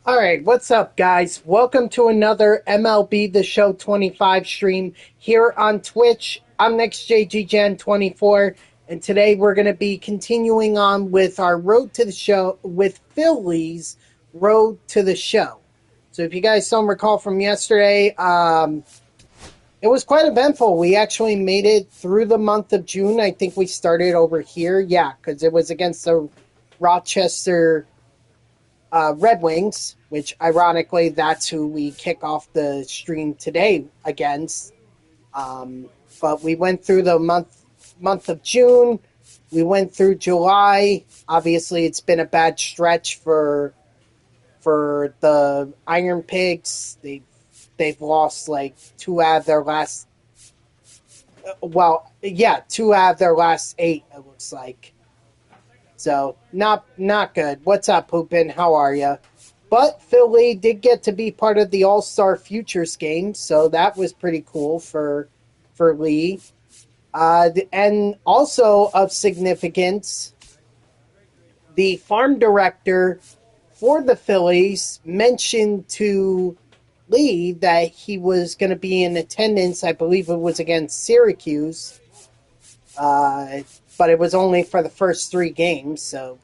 All right, what's up, guys? Welcome to another MLB The Show 25 stream here on Twitch. I'm NextJGGen24, and today we're going to be continuing on with our Road to the Show with Philly's Road to the Show. So if you guys don't recall from yesterday, it was quite eventful. We actually made it through the month of June. I think we started over here. Yeah, because it was against the Rochester Red Wings, which ironically, that's who we kick off the stream today against. But we went through the month of June. We went through July. Obviously, it's been a bad stretch for the Iron Pigs. They've lost like two out of their last. Well, yeah, two out of their last 8. It looks like. So not good. What's up, Poopin? How are you? But Philly did get to be part of the All-Star Futures game, so that was pretty cool for Lee. And also of significance, the farm director for the Phillies mentioned to Lee that he was going to be in attendance. I believe it was against Syracuse, but it was only for the first 3 games, so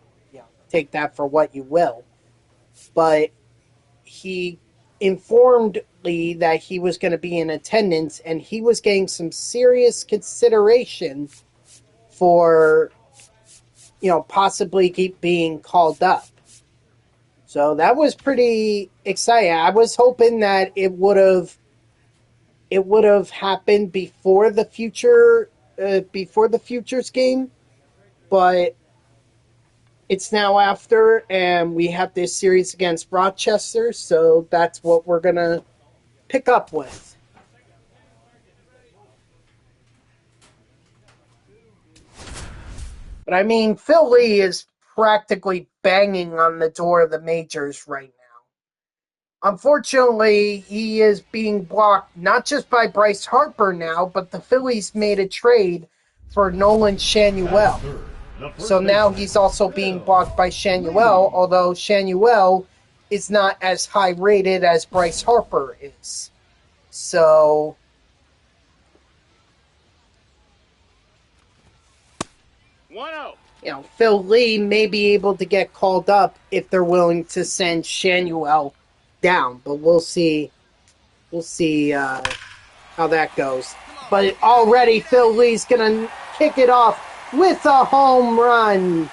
take that for what you will. But he informed Lee that he was going to be in attendance, and he was getting some serious consideration for, possibly being called up. So that was pretty exciting. I was hoping that it would have happened before the futures game, but it's now after, and we have this series against Rochester, so that's what we're gonna pick up with. But I mean, Phil Lee is practically banging on the door of the majors right now. Unfortunately, he is being blocked not just by Bryce Harper now, but the Phillies made a trade for Nolan Schanuel. So now he's also being blocked by Schanuel, although Schanuel is not as high rated as Bryce Harper is. So Phil Lee may be able to get called up if they're willing to send Schanuel down, but we'll see. We'll see how that goes. But already Phil Lee's gonna kick it off with a home run.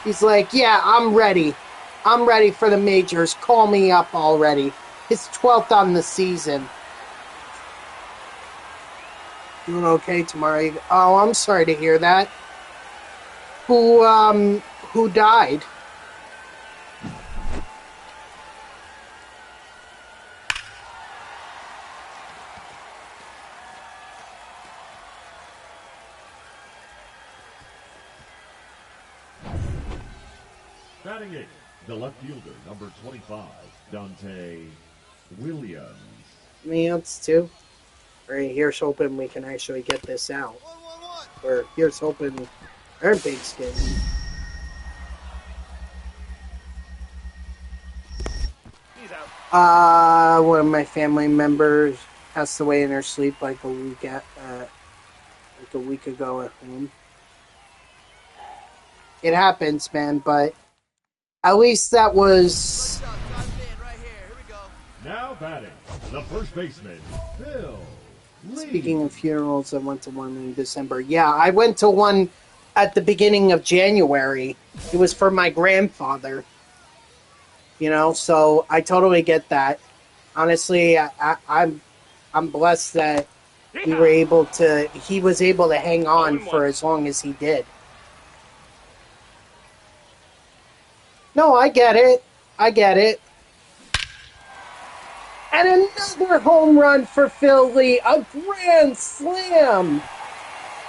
He's like, yeah, I'm ready. I'm ready for the majors. Call me up already. His 12th on the season. Doing okay tomorrow? Oh, I'm sorry to hear that. Who died? Batting 8, the left fielder, number 25, Dante Williams. It's 2. Right, here's hoping we can actually get this out. Or here's hoping our big skin. One of my family members passed away in her sleep like a week ago at home. It happens, man, but at least that was. Now batting, the first baseman, Phil Lee. Speaking of funerals, I went to one in December. Yeah, I went to one at the beginning of January. It was for my grandfather. So I totally get that. Honestly, I'm blessed that he was able to hang on for as long as he did. No, I get it. And another home run for Phil Lee. A grand slam.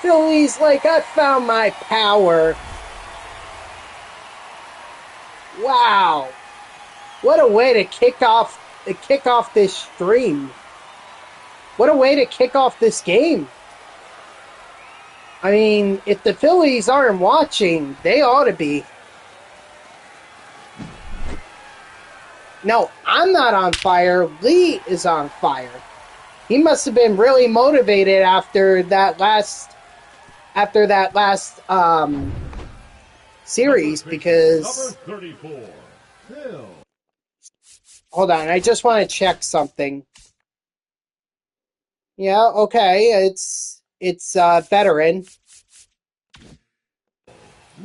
Phil Lee's like, I found my power. Wow. What a way to kick off this stream. What a way to kick off this game. I mean, if the Phillies aren't watching, they ought to be. No, I'm not on fire. Lee is on fire. He must have been really motivated after that last series because... Number 34, Phil. Hold on, I just want to check something. Yeah, okay, it's veteran.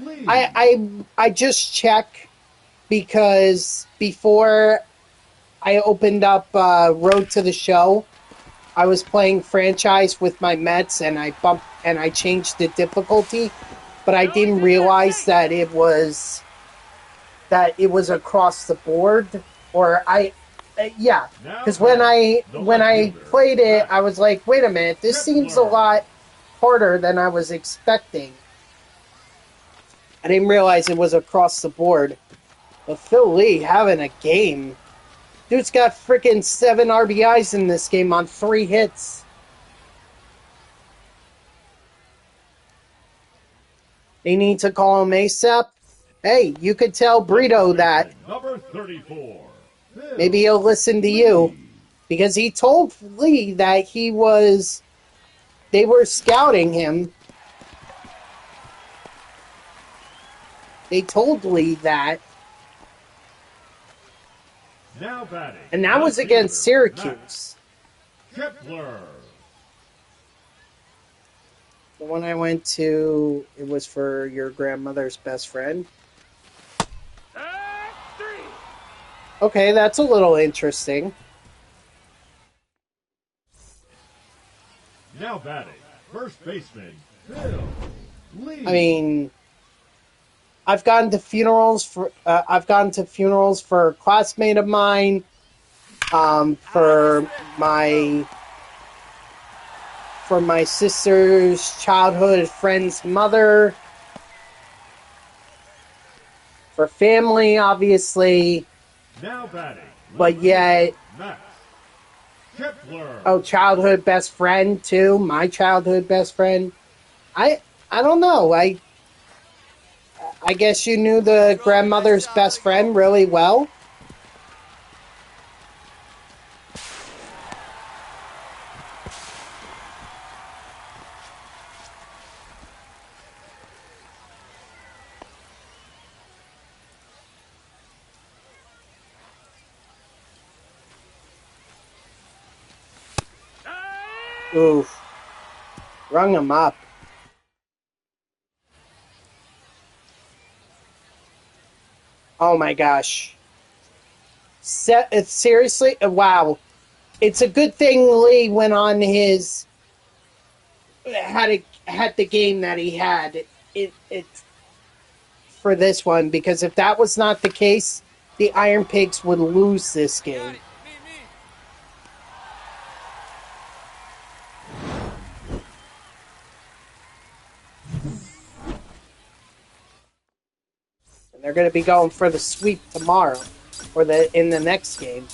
Lee. I just check because before I opened up Road to the Show, I was playing franchise with my Mets and I changed the difficulty, but I didn't realize that it was across the board, or yeah, because when I played it, I was like, wait a minute, this seems a lot harder than I was expecting. I didn't realize it was across the board. But Phil Lee having a game. Dude's got freaking 7 RBIs in this game on 3 hits. They need to call him ASAP. Hey, you could tell Brito that. Number 34. Phil. Maybe he'll listen to you. Because he told Lee that they were scouting him. They told Lee that. Now batting. And that was against Syracuse. Kepler. The one I went to, it was for your grandmother's best friend. Okay, that's a little interesting. Now batting. First baseman, Phil Lee. I mean, I've gone to funerals for a classmate of mine, for my sister's childhood friend's mother, for family, obviously. Now batting. But yet, Max Kepler. oh, childhood best friend too. My childhood best friend. I don't know. I guess you knew the grandmother's best friend really well. Oof. Rung him up. Oh my gosh. Seriously? Wow. It's a good thing Lee went on had the game that he had it for this one, because if that was not the case, the Iron Pigs would lose this game. They're going to be going for the sweep tomorrow, or in the next game.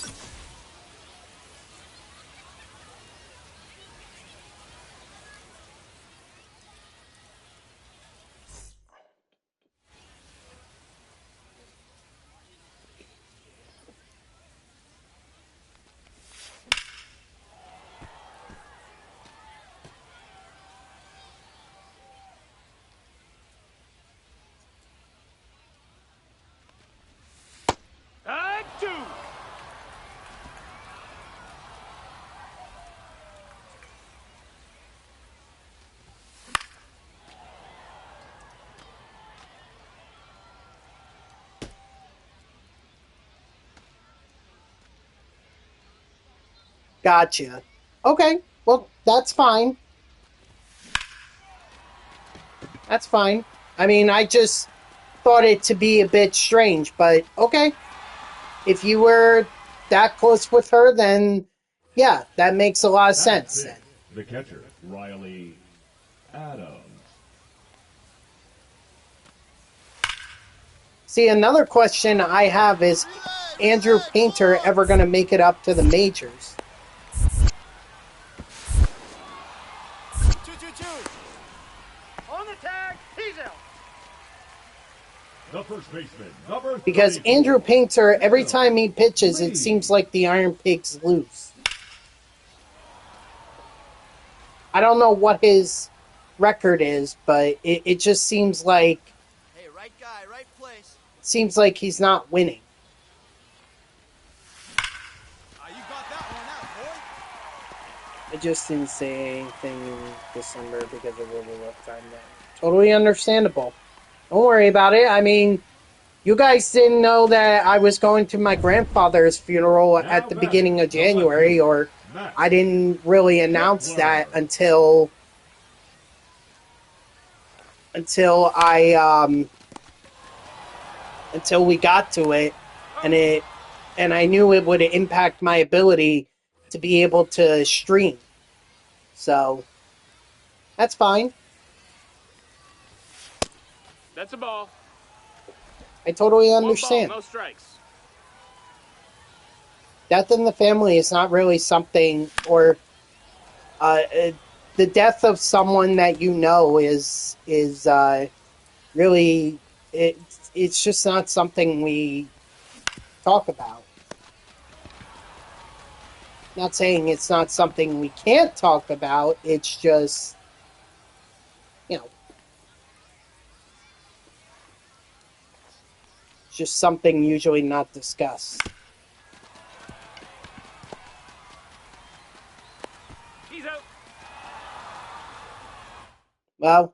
Gotcha. Okay, well, that's fine. That's fine. I mean, I just thought it to be a bit strange, but okay. If you were that close with her, then yeah, that makes a lot of sense. The catcher, Riley Adams. See, another question I have is, Andrew Painter ever going to make it up to the majors? 2-2. On the tag, he's out. The first baseman, number Because 34, Andrew Painter, every Bill time he pitches, Lee. it seems like the Iron Pigs lose. I don't know what his record is, but it just seems like Hey, right guy, right place. he's not winning. You got that one out, boy. I just didn't say anything in December because of the rough time then. Totally understandable. Don't worry about it. I mean, you guys didn't know that I was going to my grandfather's funeral at the beginning of January, or I didn't really announce that until until we got to it, and I knew it would impact my ability to be able to stream. So that's fine. That's a ball. I totally One understand. ball, no strikes. Death in the family is not really something, or the death of someone that you know is really it's just not something we talk about. Not saying it's not something we can't talk about. It's just, you know, it's just something usually not discussed. He's out. Well,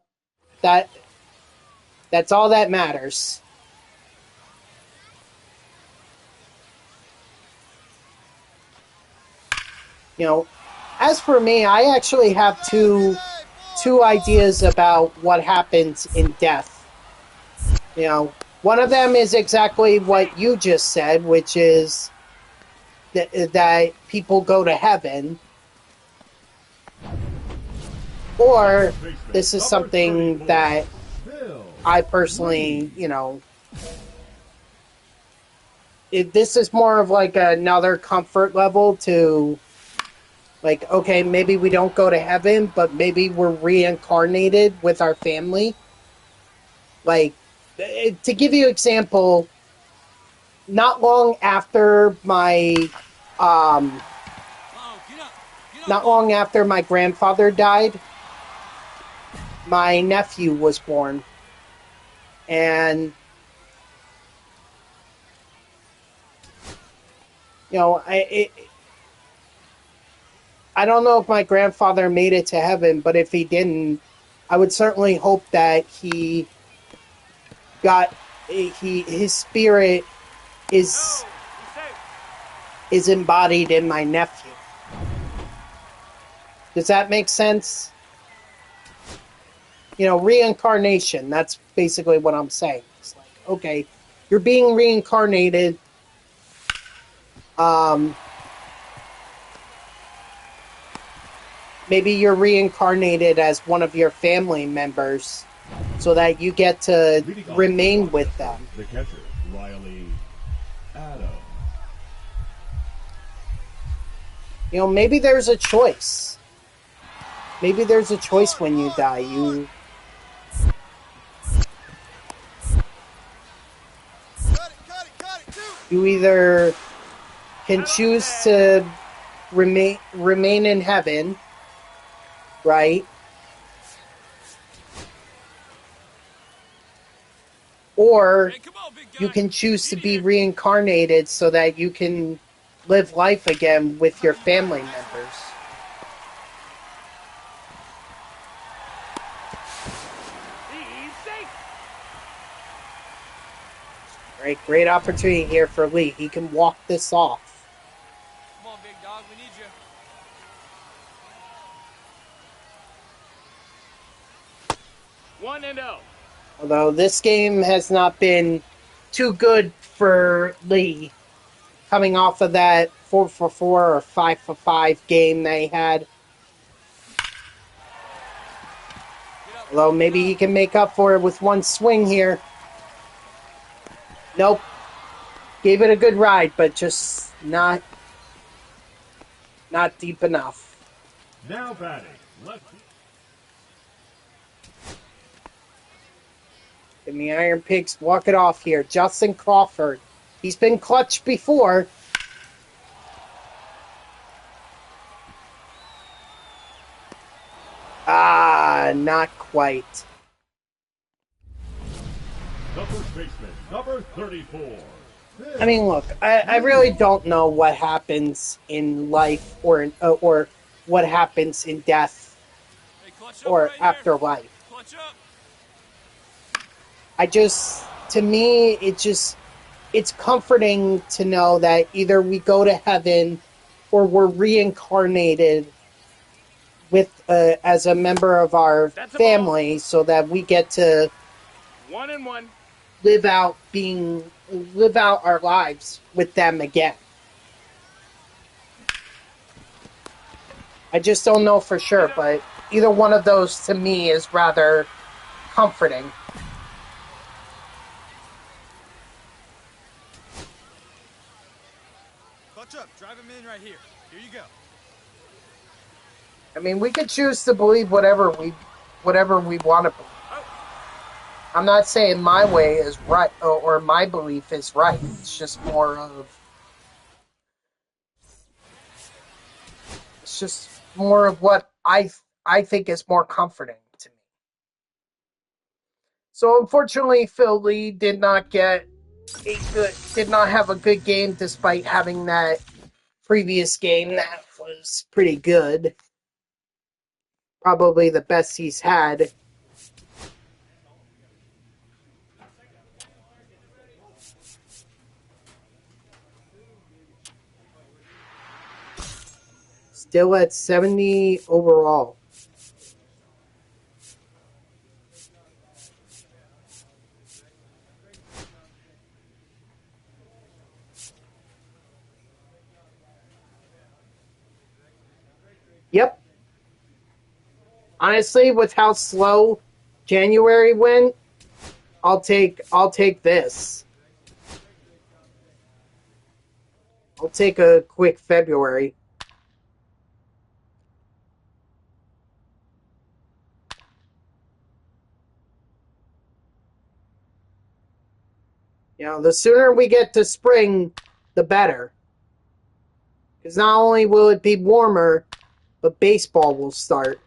that's all that matters. You know, as for me, I actually have two ideas about what happens in death. You know, one of them is exactly what you just said, which is that people go to heaven. Or this is something that I personally, you know, this is more of like another comfort level to, like, okay, maybe we don't go to heaven, but maybe we're reincarnated with our family. Like, to give you an example, not long after my grandfather died, my nephew was born. And, you know, I don't know if my grandfather made it to heaven, but if he didn't, I would certainly hope that his spirit is embodied in my nephew. Does that make sense? You know, reincarnation, that's basically what I'm saying. It's like, okay, you're being reincarnated. Maybe you're reincarnated as one of your family members so that you get to remain with them. The catcher, Riley Adams. You know, maybe there's a choice. Maybe there's a choice when you die. You either can choose to remain in heaven, right? Or you can choose to be reincarnated so that you can live life again with your family members. Right, great opportunity here for Lee. He can walk this off. Come on, big dog, we need you. 1-0. Although this game has not been too good for Lee, coming off of that 4-for-4 or 5-for-5 game they had. Although maybe he can make up for it with one swing here. Nope. Gave it a good ride, but just not deep enough. Now batting, lefty. And the Iron Pigs walk it off here. Justin Crawford. He's been clutch before. Ah, not quite. The first baseman, number 34. I mean, look, I really don't know what happens in life or what happens in death Hey, clutch up or right here. afterlife. Clutch up. To me, it's comforting to know that either we go to heaven or we're reincarnated with as a member of our That's a family, so that we get to 1-1. live out our lives with them again. I just don't know for sure, but either one of those to me is rather comforting. Clutch up. Drive him in right here. Here you go. I mean, we could choose to believe whatever we want to believe. I'm not saying my way is right or my belief is right. It's just more of what I think is more comforting to me. So unfortunately, Phil Lee did not have a good game despite having that previous game that was pretty good. Probably the best he's had. Still at 70 overall. Yep. Honestly, with how slow January went, I'll take this. I'll take a quick February. You know, the sooner we get to spring, the better. Because not only will it be warmer, but baseball will start.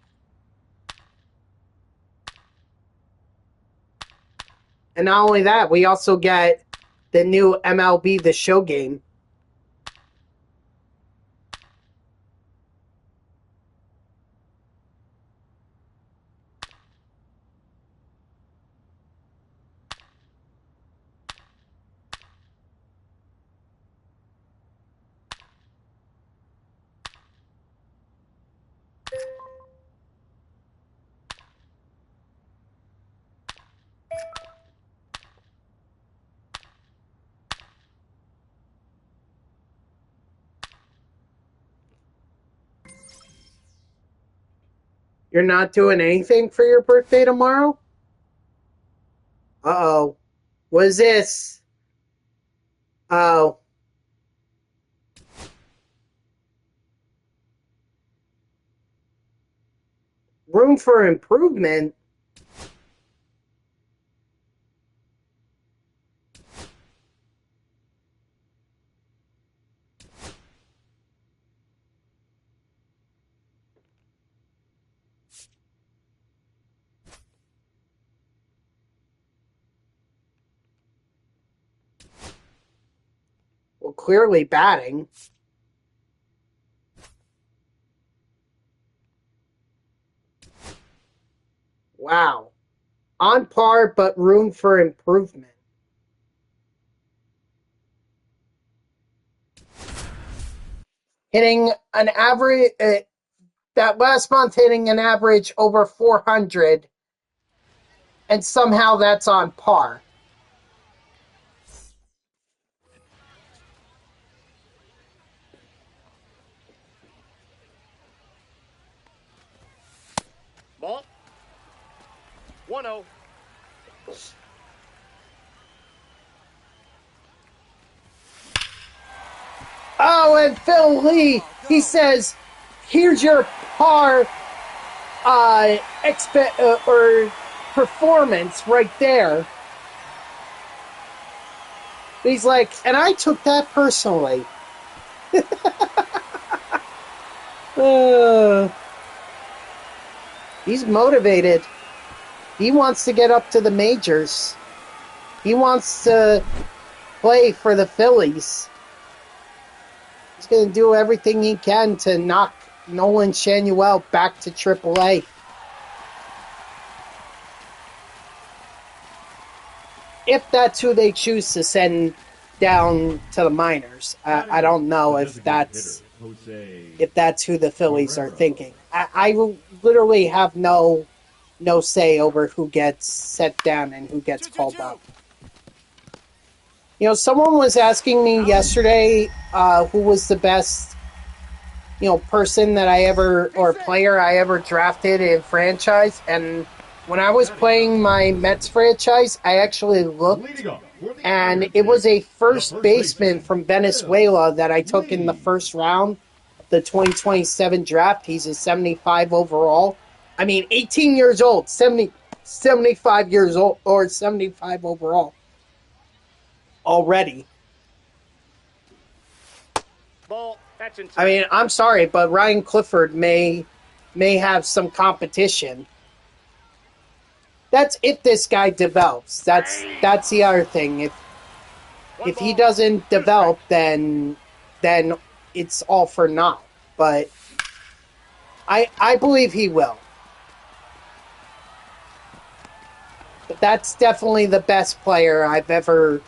And not only that, we also get the new MLB The Show game. You're not doing anything for your birthday tomorrow? Uh-oh. What is this? Oh. Room for improvement? Well, clearly batting. Wow. On par, but room for improvement. Hitting an average, that last month hitting an average over 400, and somehow that's on par. Ball. 1-0. Oh, and Phil Lee, he says, here's your par or performance right there. He's like, and I took that personally. uh, he's motivated. He wants to get up to the majors. He wants to play for the Phillies. He's going to do everything he can to knock Nolan Shanuel back to AAA. If that's who they choose to send down to the minors. I don't know if that's who the Phillies are thinking. I literally have no say over who gets set down and who gets called up. You know, someone was asking me yesterday who was the best, person that I ever, or player I ever drafted in franchise. And when I was playing my Mets franchise, I actually looked, and it was a first baseman from Venezuela that I took in the first round of the 2027 draft. He's a 75 overall. I mean, 18 years old, 75 years old, or 75 overall already. Ball. That's inside. I mean, I'm sorry, but Ryan Clifford may have some competition. That's if this guy develops. That's the other thing. If he doesn't develop, then it's all for naught. But I believe he will. But that's definitely the best player I've ever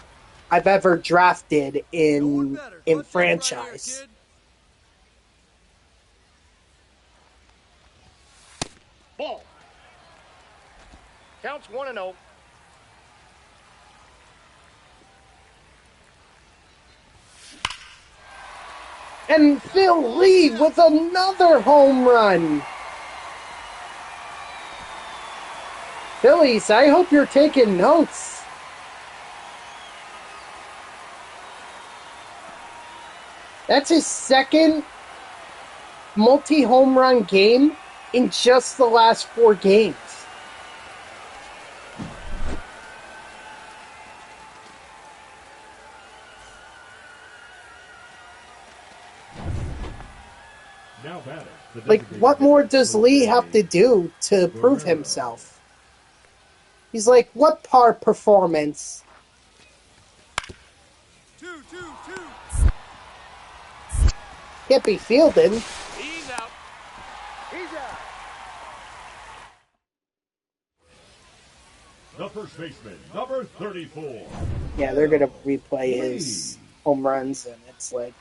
drafted in franchise. Ball. Counts 1-0. And Phil Lee with another home run. Phillies, I hope you're taking notes. That's his second multi-home run game in just the last 4 games. Like, what more does Lee have to do to prove himself? He's like, what par performance? 2-2-2. Can't be fielding. He's out. He's out. The first baseman, number 34. Yeah, they're going to replay his home runs, and it's like,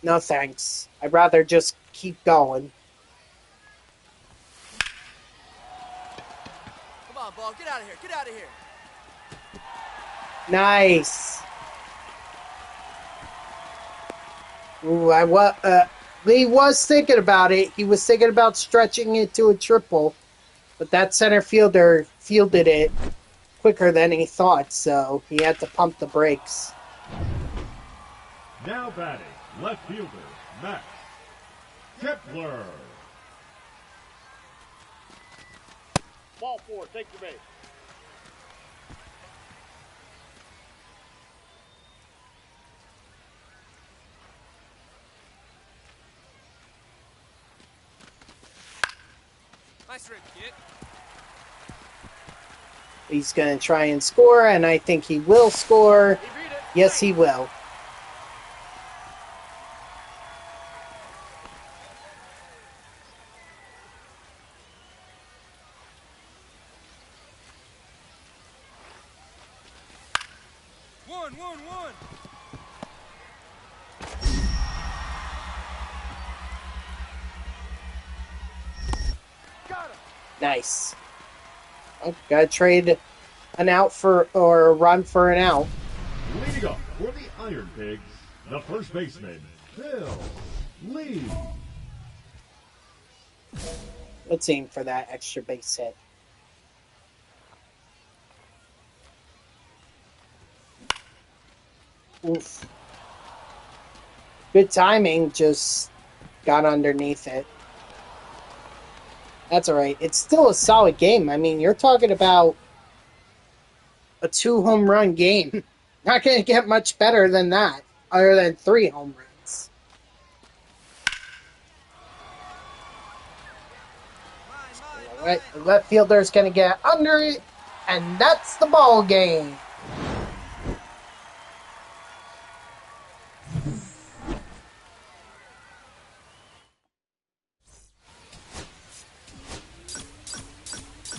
no thanks. I'd rather just keep going. Come on, ball. Get out of here. Get out of here. Nice. Ooh, Lee was thinking about it. He was thinking about stretching it to a triple, but that center fielder fielded it quicker than he thought, so he had to pump the brakes. Now batting, left fielder, Max Kepler. Ball 4. Take the base. Nice rip, kid. He's going to try and score, and I think he will score. He beat it. Yes, he will. One. Got him. Nice. Oh, gotta trade an out for, or a run for an out. Leading up for the Iron Pigs, the first baseman, Phil Lee. Let's aim for that extra base hit. Oof. Good timing, just got underneath it. That's alright. It's still a solid game. I mean, you're talking about a 2 home run game. Not going to get much better than that, other than 3 home runs. The left fielder is going to get under it, and that's the ball game.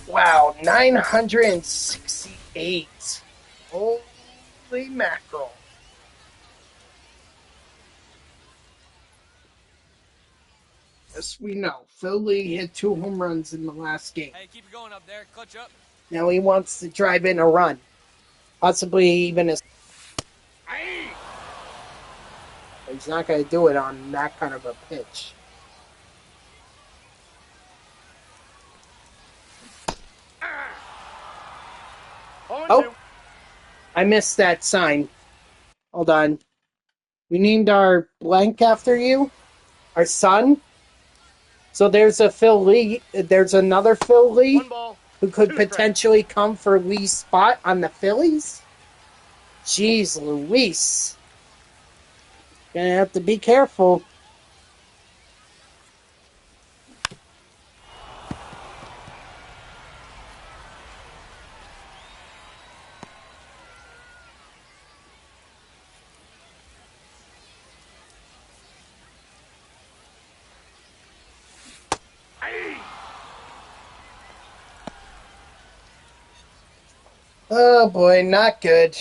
Wow, 968. Holy mackerel. Yes, we know. Philly hit 2 home runs in the last game. Hey, keep it going up there. Clutch up. Now he wants to drive in a run. Possibly even a... He's not going to do it on that kind of a pitch. Oh, I missed that sign. Hold on. We named our blank after you? Our son? So there's a Phil Lee. There's another Phil Lee who could potentially come for Lee's spot on the Phillies? Jeez Louise. Gonna have to be careful. Oh boy, not good.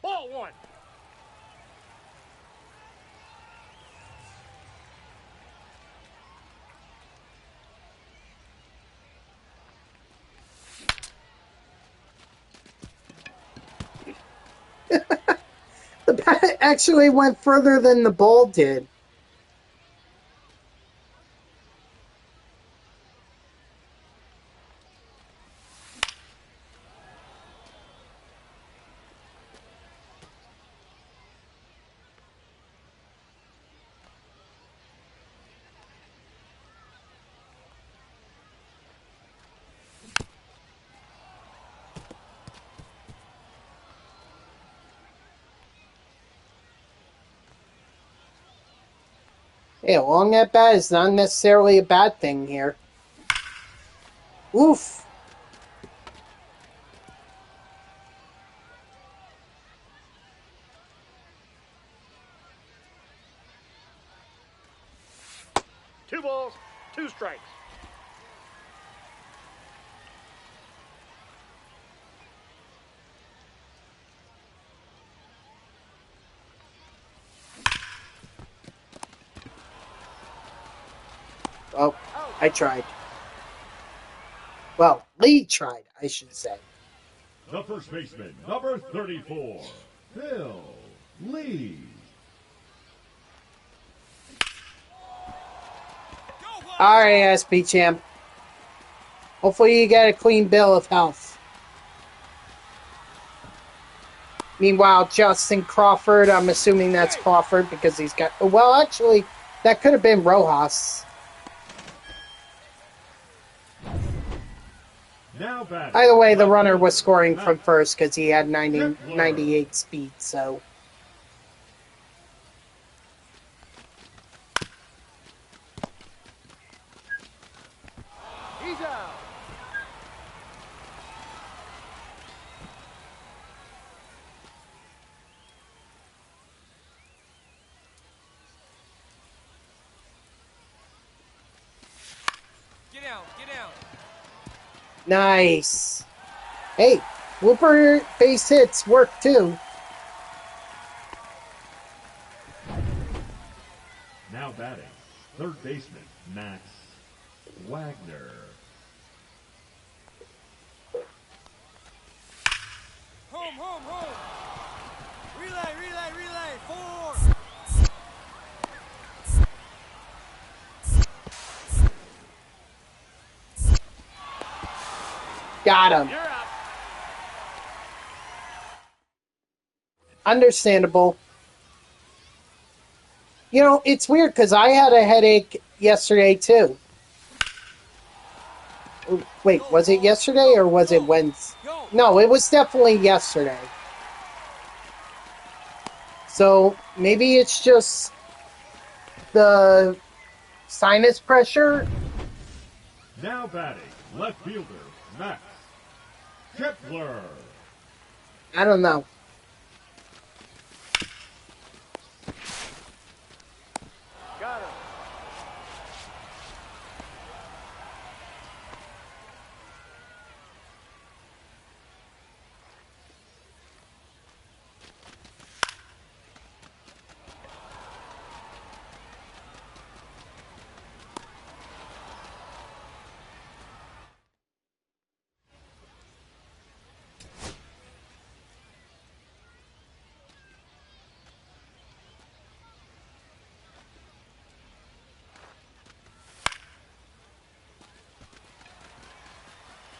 Ball 1. The bat actually went further than the ball did. Hey, a long at bat is not necessarily a bad thing here. Oof. Two balls, 2 strikes. Oh, I tried. Well, Lee tried, I should say. The first baseman, number 34, Phil Lee. Alright, SB champ. Hopefully you get a clean bill of health. Meanwhile, Justin Crawford, I'm assuming that's Crawford because he's got... Well, actually, that could have been Rojas. Now batting. Either way, the runner was scoring from first because he had 98 speed, so... He's out. Get down. Get down. Nice. Hey, Whooper base hits work too. Now batting, third baseman, Max Wagner. home. Relay. 4. Got him. You're up. Understandable. You know, it's weird because I had a headache yesterday too. Wait, was it yesterday or was it Wednesday? No, it was definitely yesterday. So maybe it's just the sinus pressure. Now batting, left fielder, Max Kepler. I don't know. Got him.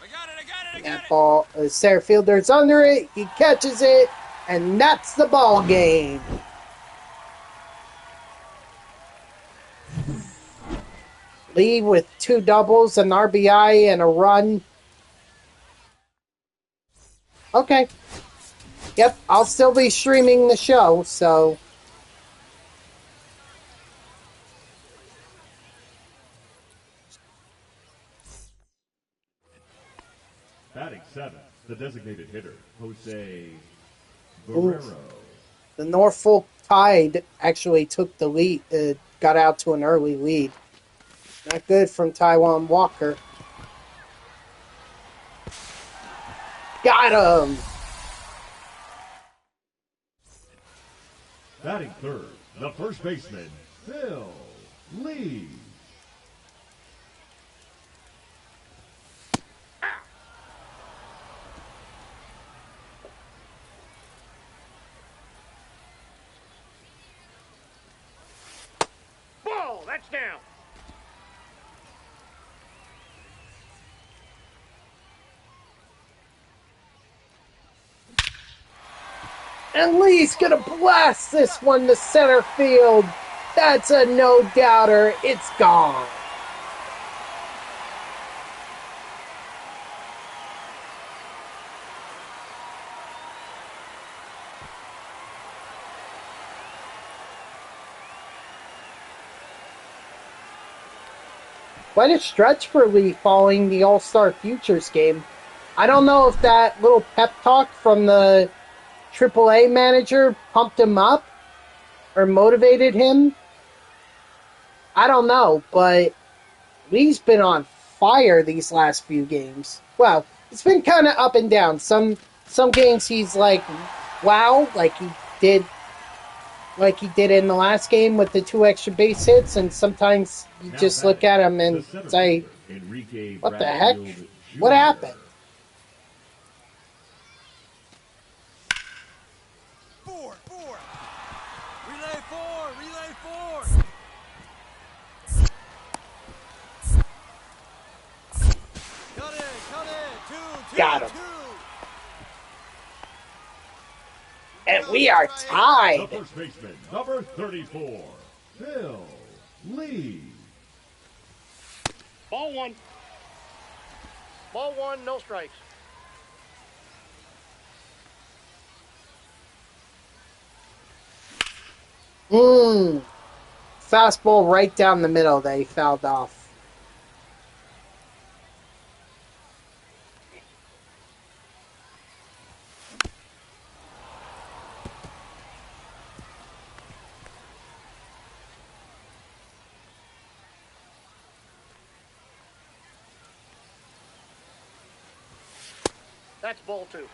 I got That it. ball, the center fielder's under it. He catches it, and that's the ball game. Lee with 2 doubles, an RBI, and a run. Okay. Yep, I'll still be streaming the show, so... Batting 7th, the designated hitter, Jose Ooh. Guerrero. The Norfolk Tide actually took the lead, got out to an early lead. Not good from Taiwan Walker. Got him! Batting 3rd, the first baseman, Phil Lee. Ball, that's down. And Lee's gonna blast this one to center field. That's a no-doubter. It's gone. Quite a stretch for Lee following the All-Star Futures game. I don't know if that little pep talk from the AAA manager pumped him up or motivated him. I don't know, but Lee's been on fire these last few games. Well, it's been kind of up and down. Some games he's like, wow, like he did in the last game with the 2 extra base hits, and sometimes you Now just look batting, at him the and center say, fielder, Enrique what the heck? Bradfield What Jr. happened? 4. Relay 4. Cut it. 2. Got him. And we are The tied. first baseman, number 34, Phil Lee. Ball 1. Ball 1, no strikes. Fastball right down the middle that he fouled off. That's ball 2.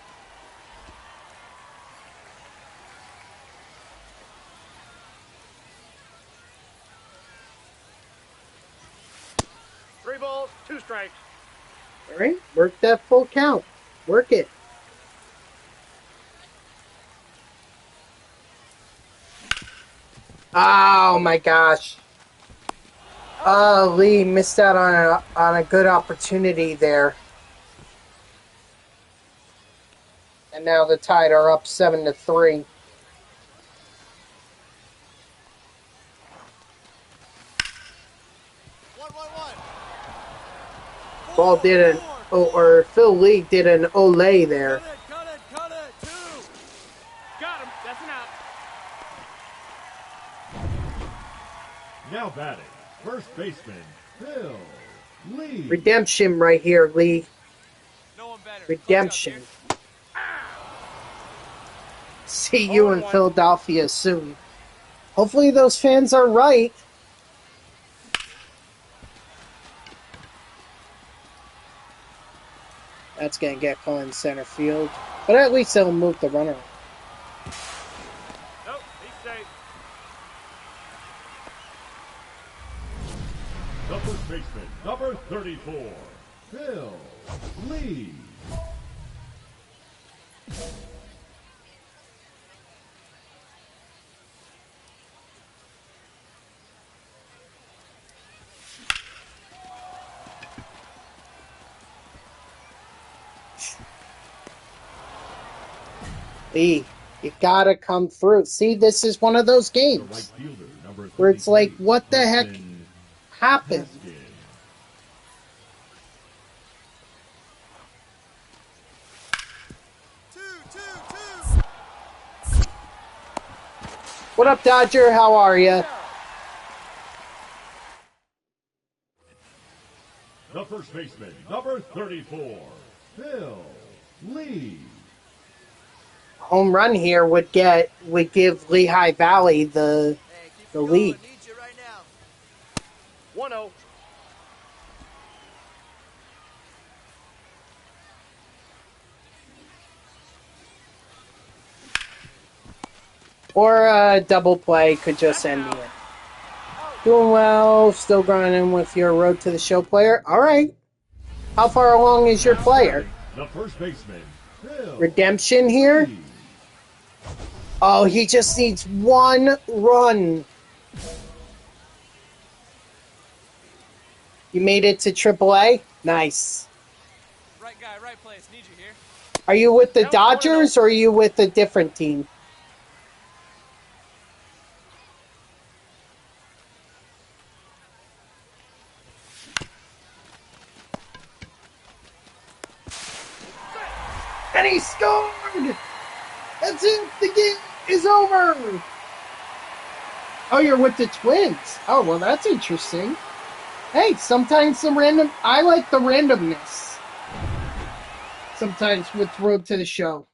Three balls, 2 strikes. All right, work that full count. Work it. Oh my gosh. Lee missed out on a good opportunity there. And now the Tide are up 7-3. One. Ball did an or Phil Lee did an Olay there. Cut it. 2. Got him. That's an out. Now batting, first baseman, Phil Lee. Redemption right here, Lee. No one better. Redemption. See you in 0-1. Philadelphia soon. Hopefully those fans are right. That's going to get caught in center field. But at least they'll move the runner. Nope, he's safe. The first baseman, number 34, Phil Lee. Lee, you gotta come through. See, this is one of those The right games fielder, number 33, where it's like, what the heck Preston happened? Haskins. Two. What up, Dodger? How are you? The first baseman, number 34, Phil Lee. Home run here would give Lehigh Valley the lead. Need you right now. 1-0. Or a double play could just end the inning. Doing well, still grinding with your road to the show player. All right. How far along is your player? The first baseman, Phil Redemption here? Lee. Oh, he just needs one run. You made it to AAA? Nice. Right guy, right place. Need you here. Are you with the That was one of Dodgers or are you with a different team? And he scored! That's it! The game is over! Oh, you're with the Twins. Oh, well, that's interesting. Hey, sometimes I like the randomness. Sometimes with Road to the Show.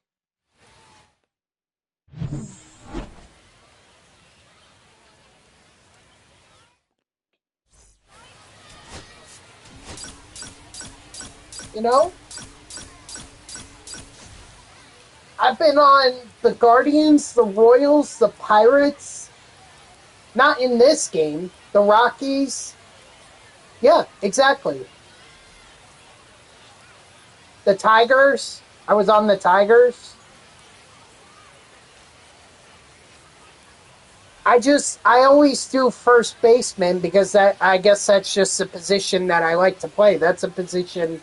You know? I've been on the Guardians, the Royals, the Pirates. Not in this game. The Rockies. Yeah, exactly. The Tigers. I was on the Tigers. I always do first baseman because I guess that's just a position that I like to play. That's a position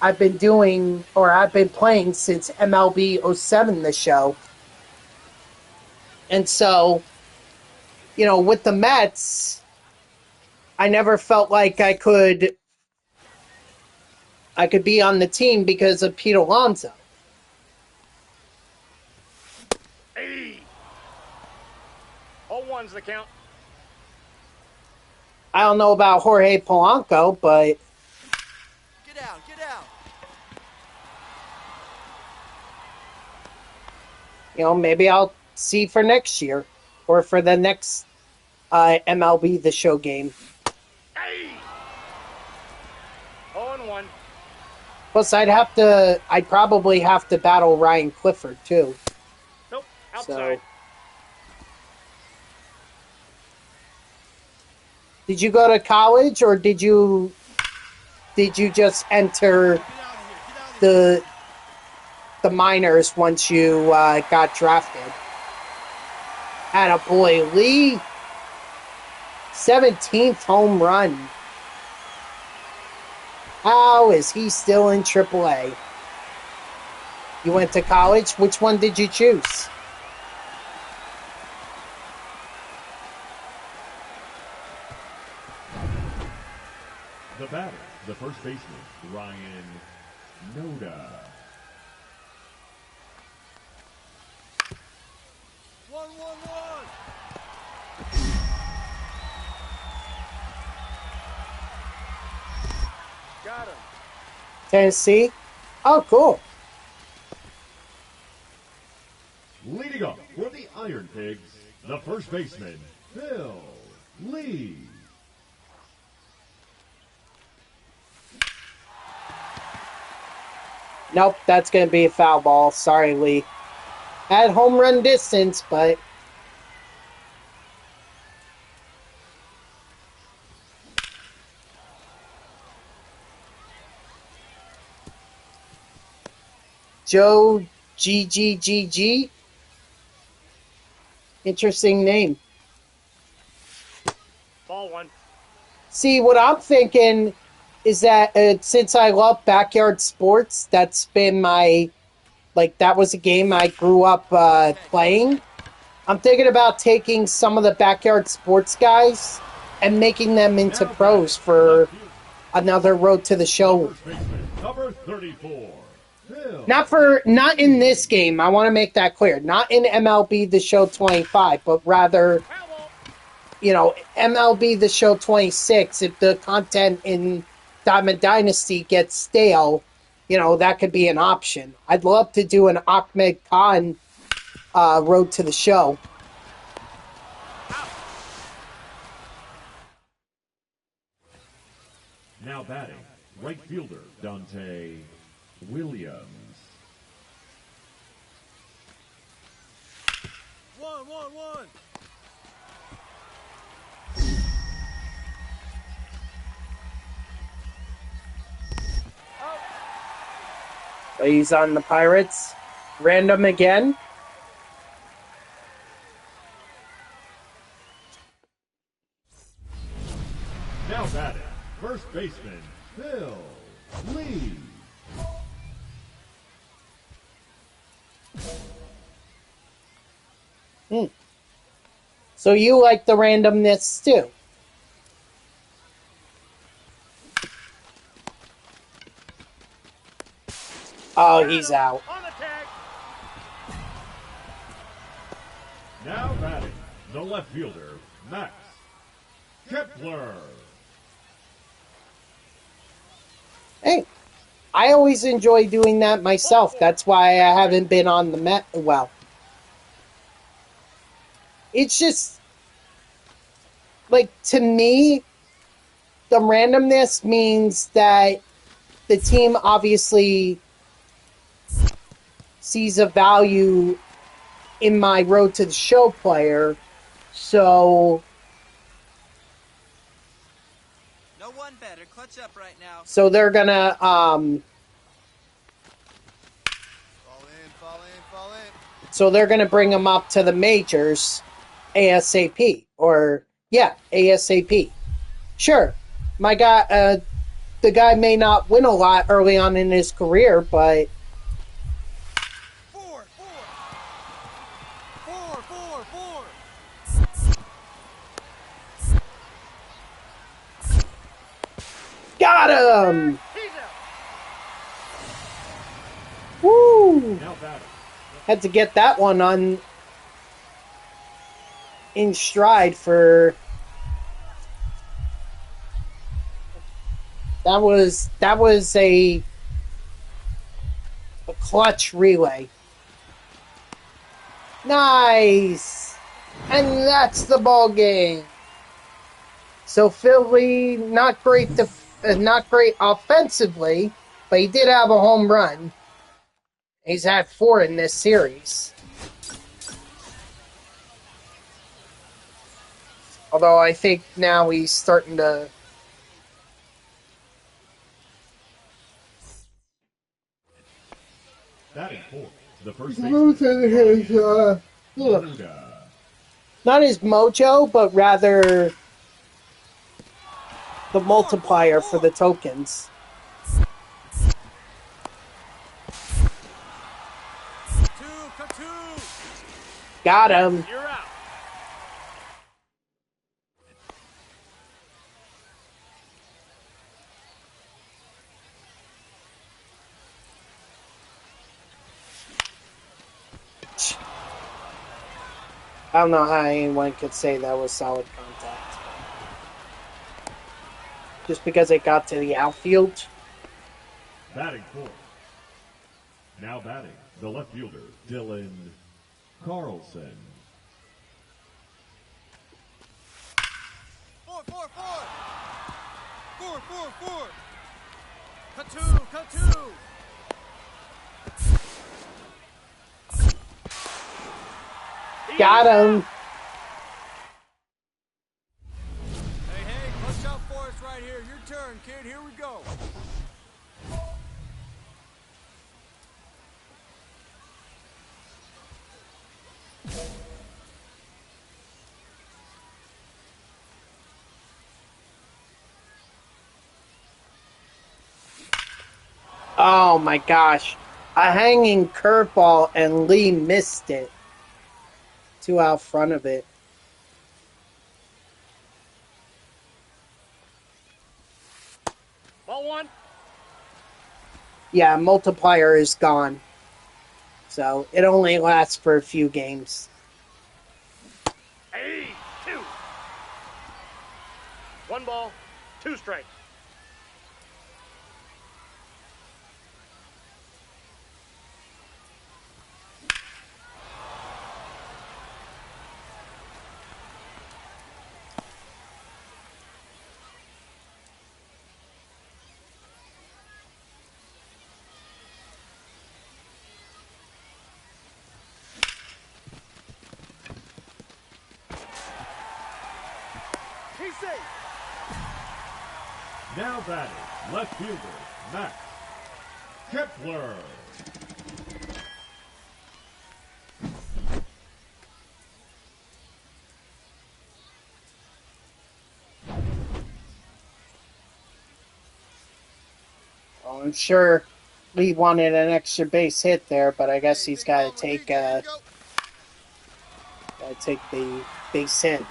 I've been doing, or I've been playing since MLB 07, the show. And so, with the Mets, I never felt like I could be on the team because of Pete Alonso. Hey. 0-1's the count. I don't know about Jorge Polanco, but Get out. maybe I'll see for next year or for the next MLB The Show game. Hey. 0-1. Plus, I'd probably have to battle Ryan Clifford too. Nope. Outside. So, did you go to college or did you just enter the minors once you got drafted? Attaboy Lee. 17th home run. How is he still in AAA? You went to college? Which one did you choose? The batter, the first baseman, Ryan Noda. 1-1-1. Got him. Tennessee? Oh, cool. Leading up for the Iron Pigs, the first baseman, Phil Lee. Nope, that's going to be a foul ball. Sorry, Lee. At home run distance, but... Joe GGGG? Interesting name. Ball one. See, what I'm thinking is that since I love backyard sports, that's been my... Like, that was a game I grew up playing. I'm thinking about taking some of the backyard sports guys and making them into pros for another Road to the Show. First baseman, number 34, Phil. Not in this game. I want to make that clear. Not in MLB The Show 25, but rather, you know, MLB The Show 26. If the content in Diamond Dynasty gets stale, you know, that could be an option. I'd love to do an Ahmed Khan Road to the Show. Now batting, right fielder, Dante Williams. 1-1-1. He's on the Pirates. Random again. Now batting, first baseman, Phil Lee. So you like the randomness too? Oh, he's out. On the tag. Now batting, the left fielder, Max Kepler. Hey, I always enjoy doing that myself. That's why I haven't been on the Met. Well, it's just like, to me, the randomness means that the team obviously sees a value in my Road to the Show player, so No one better. Clutch up right now. they're gonna Fall in, fall in, fall in. so they're gonna bring him up to the majors ASAP, or yeah, ASAP. Sure, my guy, the guy may not win a lot early on in his career, but 4, 4. 4, 4, 4. got him! He's out. Woo! Now batting, Had to get that one on in stride for. That was a clutch relay. Nice, and that's the ball game. So Philly, not great offensively, but he did have a home run. He's had 4 in this series. Although I think now he's starting to. batting fourth, the first baseman, Noda. not his mojo, but rather the multiplier for the tokens. Got him. You're out. I don't know how anyone could say that was solid contact. Just because it got to the outfield. Batting fourth. Now batting, the left fielder, Dylan Carlson. Four. Cut two. Got him. Hey, clutch out for us right here. Your turn, kid. Here we go. Oh my gosh. A hanging curveball and Lee missed it. 2 out front of it. Ball one. Yeah, multiplier is gone. So it only lasts for a few games. Hey, 2. 1 ball, 2 strikes. He's safe. Now batting, left fielder, Max Kepler. Well, I'm sure Lee wanted an extra base hit there, but I guess he's got to take the base hit.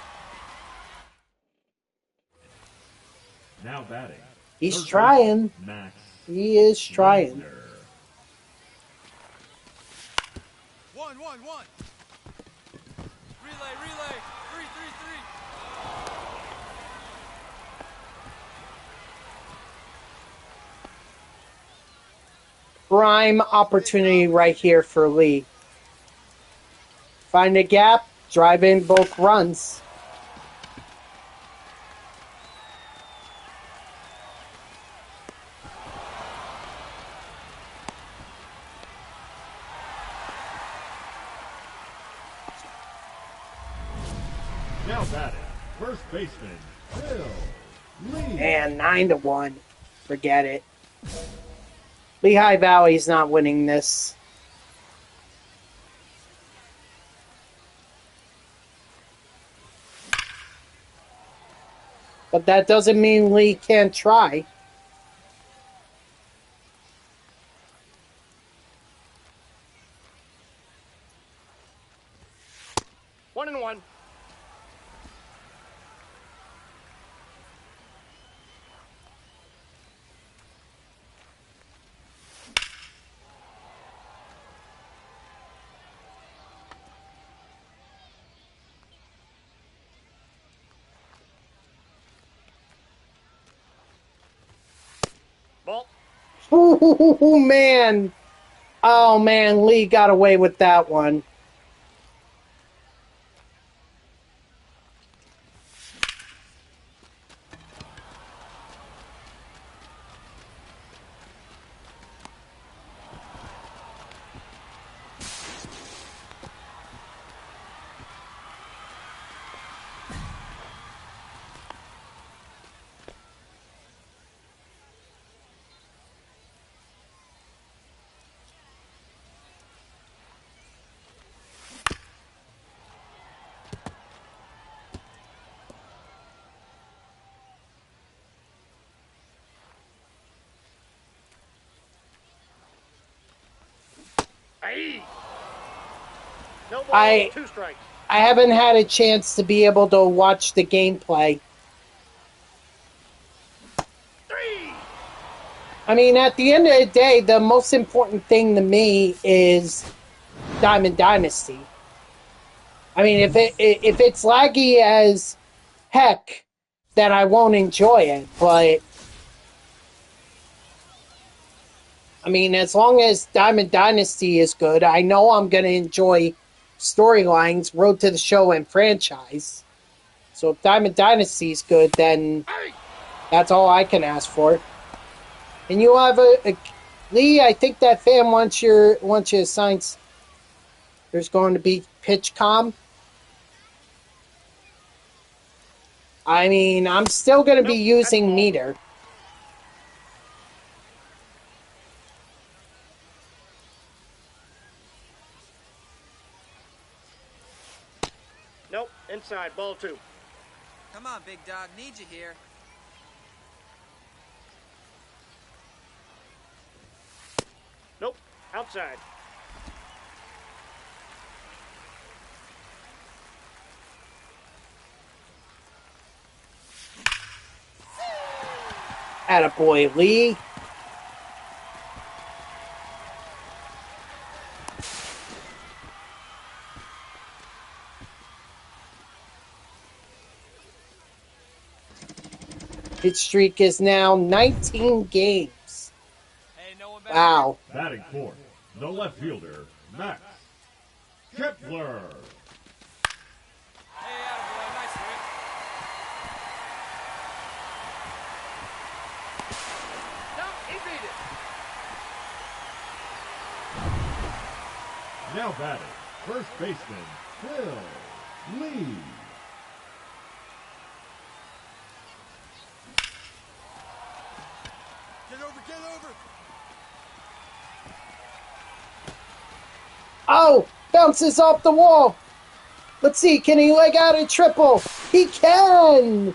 Now batting. He's third trying. baseman, Max He is trying. Wagner. 1. Relay. 3. Prime opportunity right here for Lee. Find a gap, drive in both runs. Now batting, first baseman, Bill Lee. And 9-1. Forget it. Lehigh Valley's not winning this. But that doesn't mean Lee can't try. One and one. Ball. Ooh, man. Oh, man. Lee got away with that one. Hey. No ball, I 2 strikes. I haven't had a chance to be able to watch the gameplay. 3. I mean, at the end of the day, the most important thing to me is Diamond Dynasty. I mean, if it's laggy as heck, then I won't enjoy it. But I mean, as long as Diamond Dynasty is good, I know I'm going to enjoy storylines, Road to the Show, and franchise. So if Diamond Dynasty is good, then that's all I can ask for. And you have a Lee. I think that fan wants you to sign. There's going to be pitch com. I mean, I'm still going to be Nope, that's using ball. meter. Nope, inside, ball 2. Come on, big dog. Need you here. Nope, outside. Attaboy, Lee. His streak is now 19 games. Hey, no one better. Wow. Batting fourth, the left fielder, Max Kepler. Hey, attaboy, nice hit. No, he beat it. Now batting, first baseman, Phil Lee. Get over, get over. Oh, bounces off the wall. Let's see, can he leg out a triple? He can!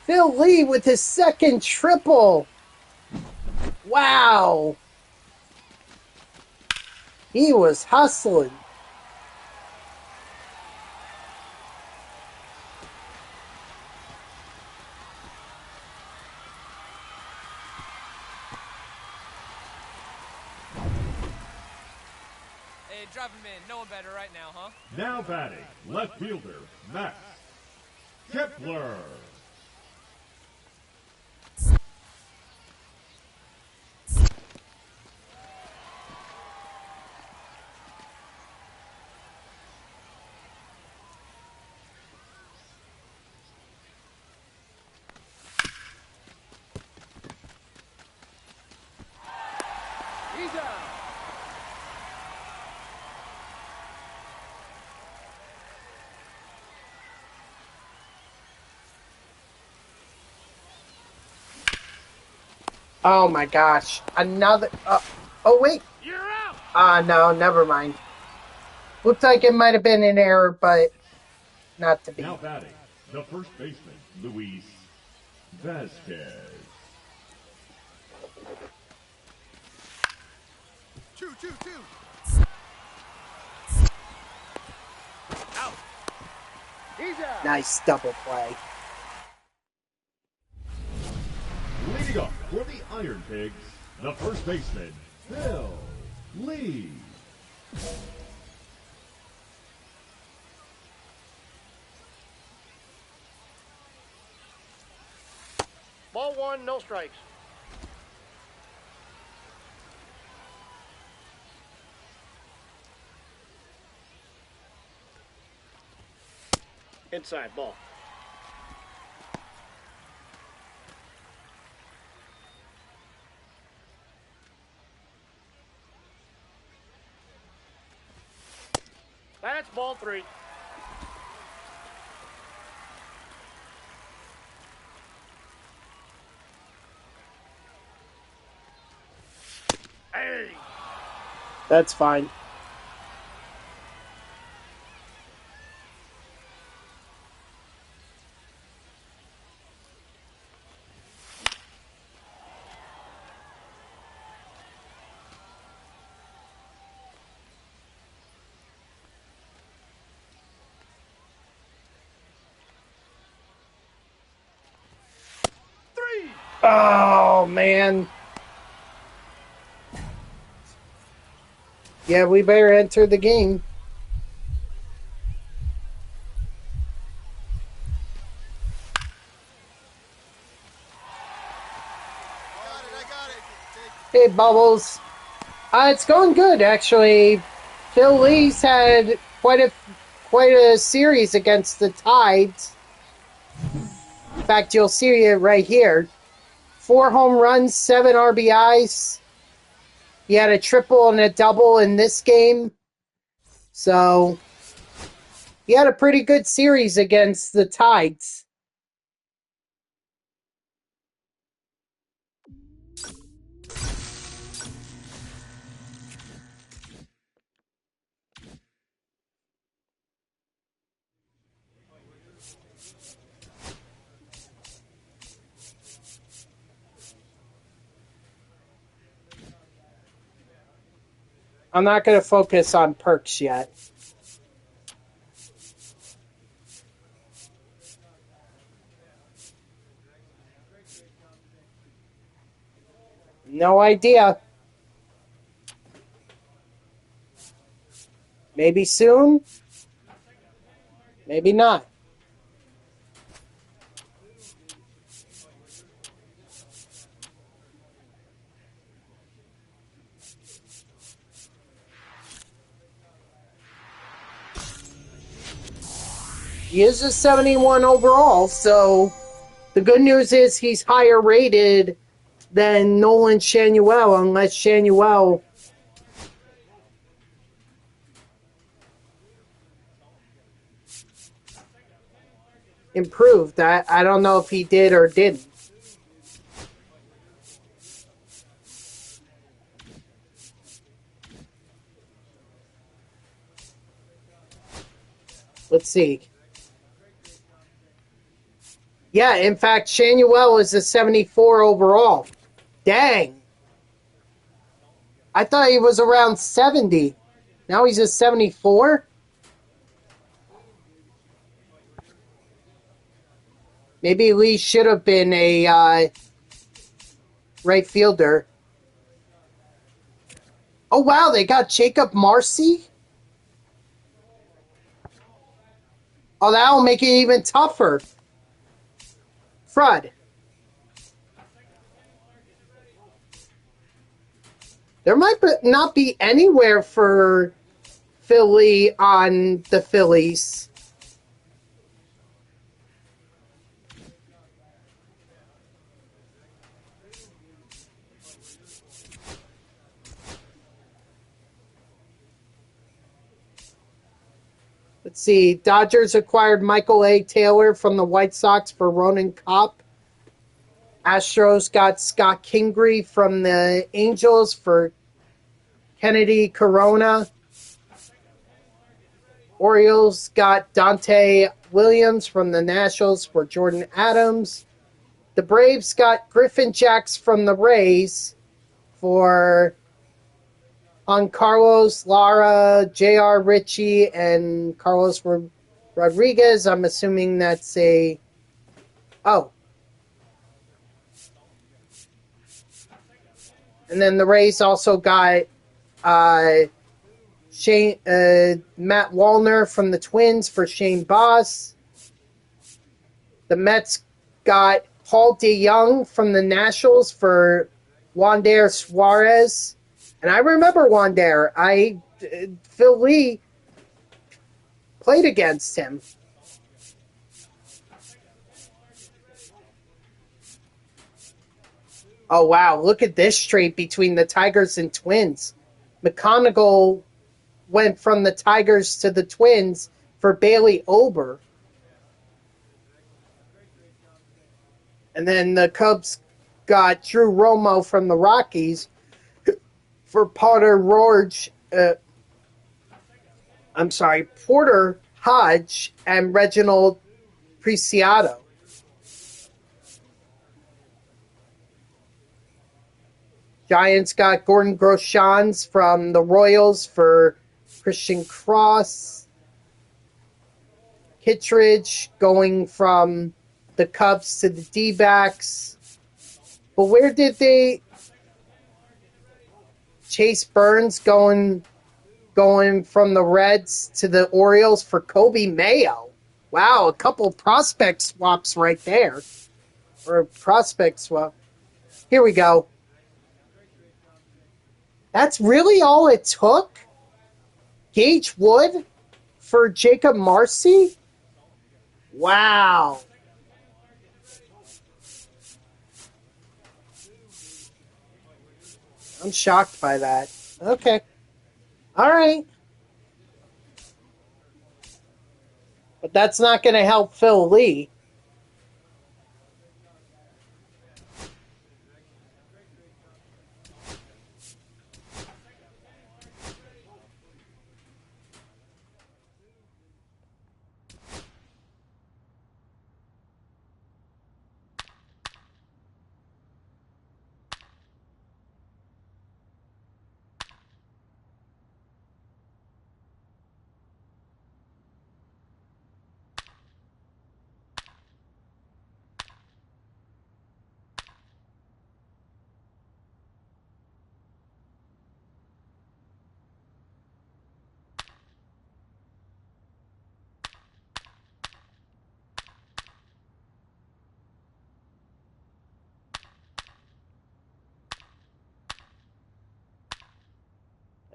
Phil Lee with his second triple. Wow. He was hustling. Hey, drop him in. No one better right now, huh? Now batting, left fielder, Max Kepler. He's out. Oh my gosh. Another. Oh, wait. You're out. No, never mind. Looked like it might have been an error, but not to be. Now batting, the first baseman, Luis Vasquez. 2-2-2. Out. He's out. Nice double play. Leading up for the Iron Pigs, the first baseman, Phil Lee. Ball 1, no strikes. Inside, ball. That's ball 3. Hey. That's fine. Oh, man. Yeah, we better enter the game. I got it. Hey, Bubbles. It's going good, actually. Phil Lee's had quite a series against the Tides. In fact, you'll see it right here. 4 home runs, 7 RBIs. He had a triple and a double in this game. So, he had a pretty good series against the Tides. I'm not going to focus on perks yet. No idea. Maybe soon. Maybe not. He is a 71 overall, so the good news is he's higher rated than Nolan Shanuel, unless Shanuel improved. I don't know if he did or didn't. Let's see. Yeah, in fact, Shanuel is a 74 overall. Dang. I thought he was around 70. Now he's a 74? Maybe Lee should have been a right fielder. Oh, wow, they got Jacob Marcy? Oh, that'll make it even tougher. Frud. There might not be anywhere for Philly on the Phillies. Let's see. Dodgers acquired Michael A. Taylor from the White Sox for Ronan Kopp. Astros got Scott Kingery from the Angels for Kennedy Corona. Orioles got Dante Williams from the Nationals for Jordan Adams. The Braves got Griffin Jacks from the Rays for Carlos Lara, J.R. Ritchie, and Carlos Rodriguez. I'm assuming that's a... Oh. And then the Rays also got Matt Wallner from the Twins for Shane Boss. The Mets got Paul DeYoung from the Nationals for Wander Suarez. And I remember Wander. Phil Lee played against him. Oh, wow. Look at this trade between the Tigers and Twins. McConaughey went from the Tigers to the Twins for Bailey Ober. And then the Cubs got Drew Romo from the Rockies for Porter Hodge and Reginald Preciado. Giants got Gordon Groshans from the Royals for Christian Cross. Kittredge going from the Cubs to the D-backs. But where did they... Chase Burns going from the Reds to the Orioles for Kobe Mayo. Wow, a couple prospect swaps right there. Or a prospect swap. Here we go. That's really all it took? Gage Wood for Jacob Marcy? Wow. I'm shocked by that. Okay. All right. But that's not going to help Phil Lee.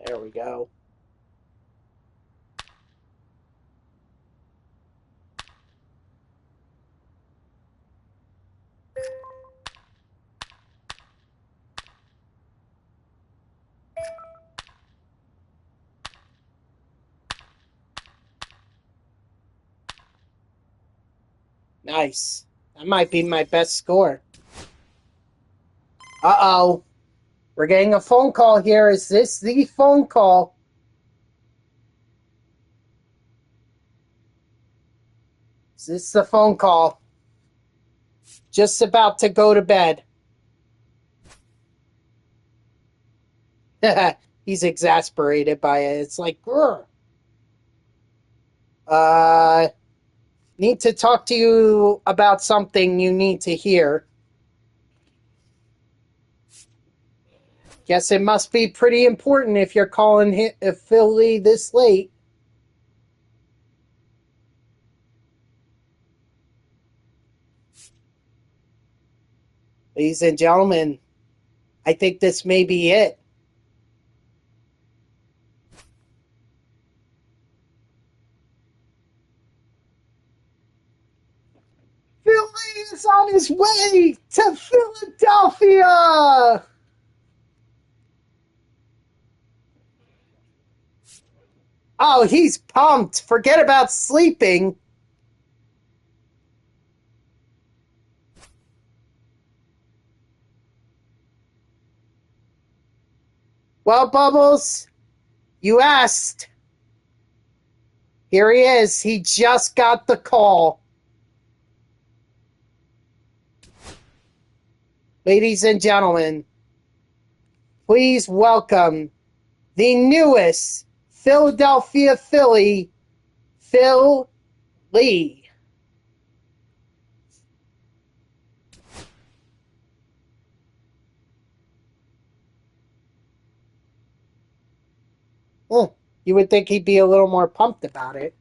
There we go. Nice. That might be my best score. Uh-oh. We're getting a phone call here. Is this the phone call? Is this the phone call? Just about to go to bed. He's exasperated by it. It's like, grr. Need to talk to you about something you need to hear. Guess it must be pretty important if you're calling Phil Lee this late. Ladies and gentlemen, I think this may be it. Phil Lee is on his way to Philadelphia! Oh, he's pumped. Forget about sleeping. Well, Bubbles, you asked. Here he is. He just got the call. Ladies and gentlemen, please welcome the newest Philadelphia Philly, Phil Lee. You would think he'd be a little more pumped about it.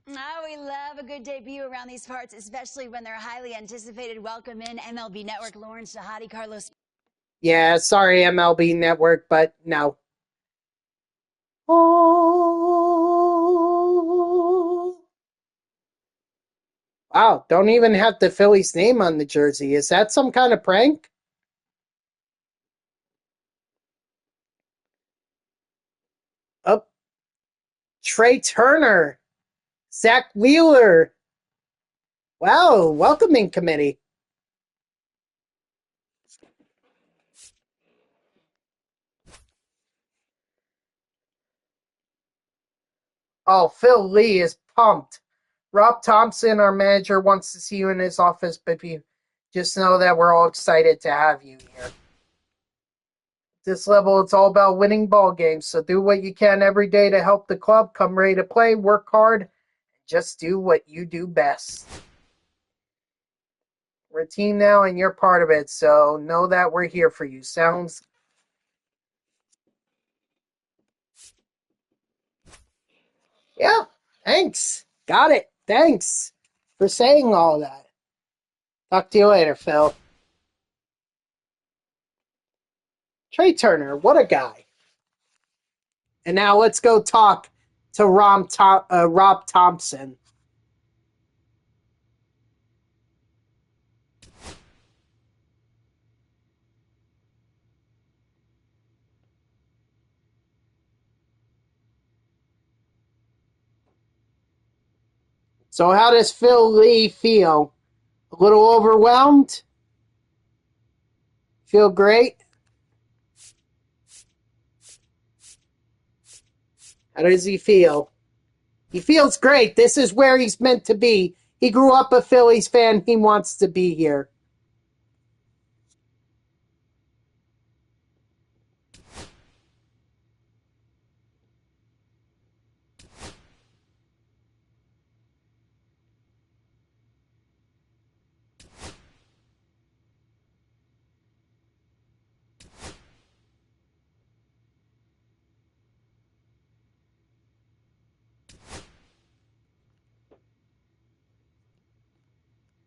Oh, we love a good debut around these parts, especially when their highly anticipated welcome in MLB Network Lawrence Shahadi Carlos. Yeah, sorry, MLB Network, but no. Oh. Wow, don't even have the Phillies name on the jersey. Is that some kind of prank? Oh, Trey Turner, Zach Wheeler. Wow, welcoming committee. Oh, Phil Lee is pumped. Rob Thompson, our manager, wants to see you in his office, but you just know that we're all excited to have you here. This level, it's all about winning ball games, so do what you can every day to help the club. Come ready to play, work hard, just do what you do best. We're a team now, and you're part of it, so know that we're here for you. Sounds... Yeah, thanks. Got it. Thanks for saying all that. Talk to you later, Phil. Trey Turner, what a guy. And now let's go talk to Rob Thompson. So how does Phil Lee feel? A little overwhelmed? Feel great? How does he feel? He feels great. This is where he's meant to be. He grew up a Phillies fan. He wants to be here.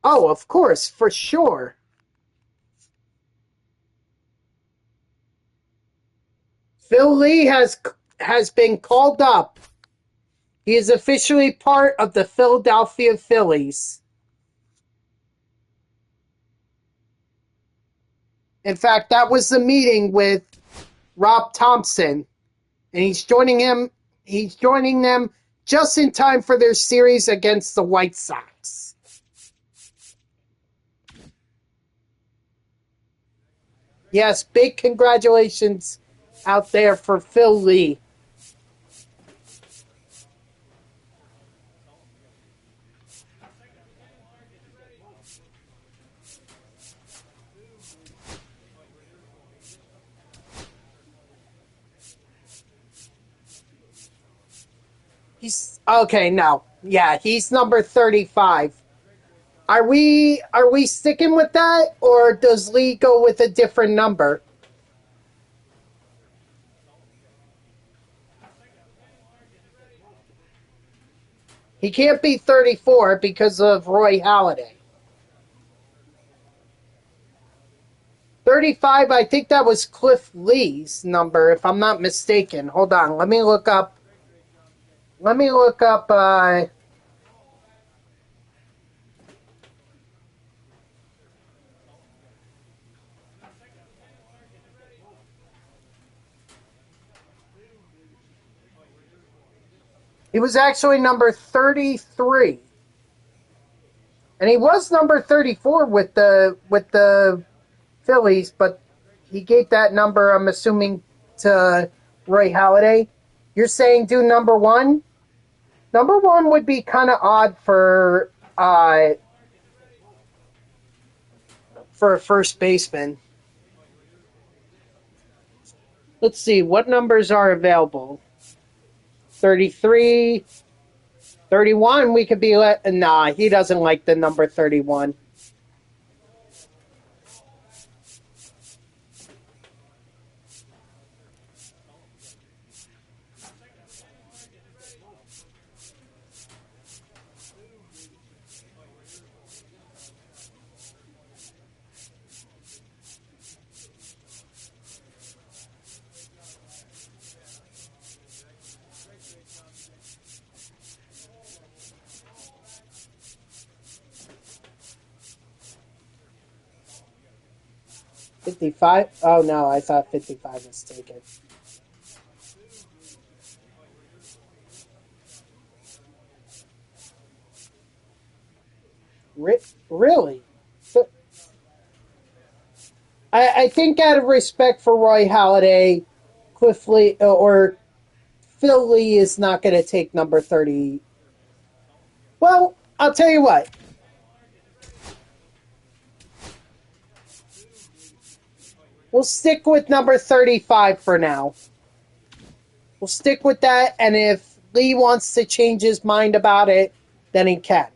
Oh, of course, for sure. Phil Lee has been called up. He is officially part of the Philadelphia Phillies. In fact, that was the meeting with Rob Thompson, and he's joining him. He's joining them just in time for their series against the White Sox. Yes, big congratulations out there for Phil Lee. He's okay now. Yeah, he's number 35. Are we sticking with that, or does Lee go with a different number? He can't be 34 because of Roy Halladay. 35, I think that was Cliff Lee's number, if I'm not mistaken. Hold on, let me look up. He was actually number 33. And he was number 34 with the Phillies, but he gave that number, I'm assuming, to Roy Halladay. You're saying do number 1? Number 1 would be kind of odd for a first baseman. Let's see, what numbers are available? 33, 31, we could be... Nah, he doesn't like the number 31. $55? Oh, no, I thought 55 was taken. Really? I think out of respect for Roy Halladay, Cliff Lee, or Phil Lee is not going to take number 30. Well, I'll tell you what. We'll stick with number 35 for now. We'll stick with that, and if Lee wants to change his mind about it, then he can.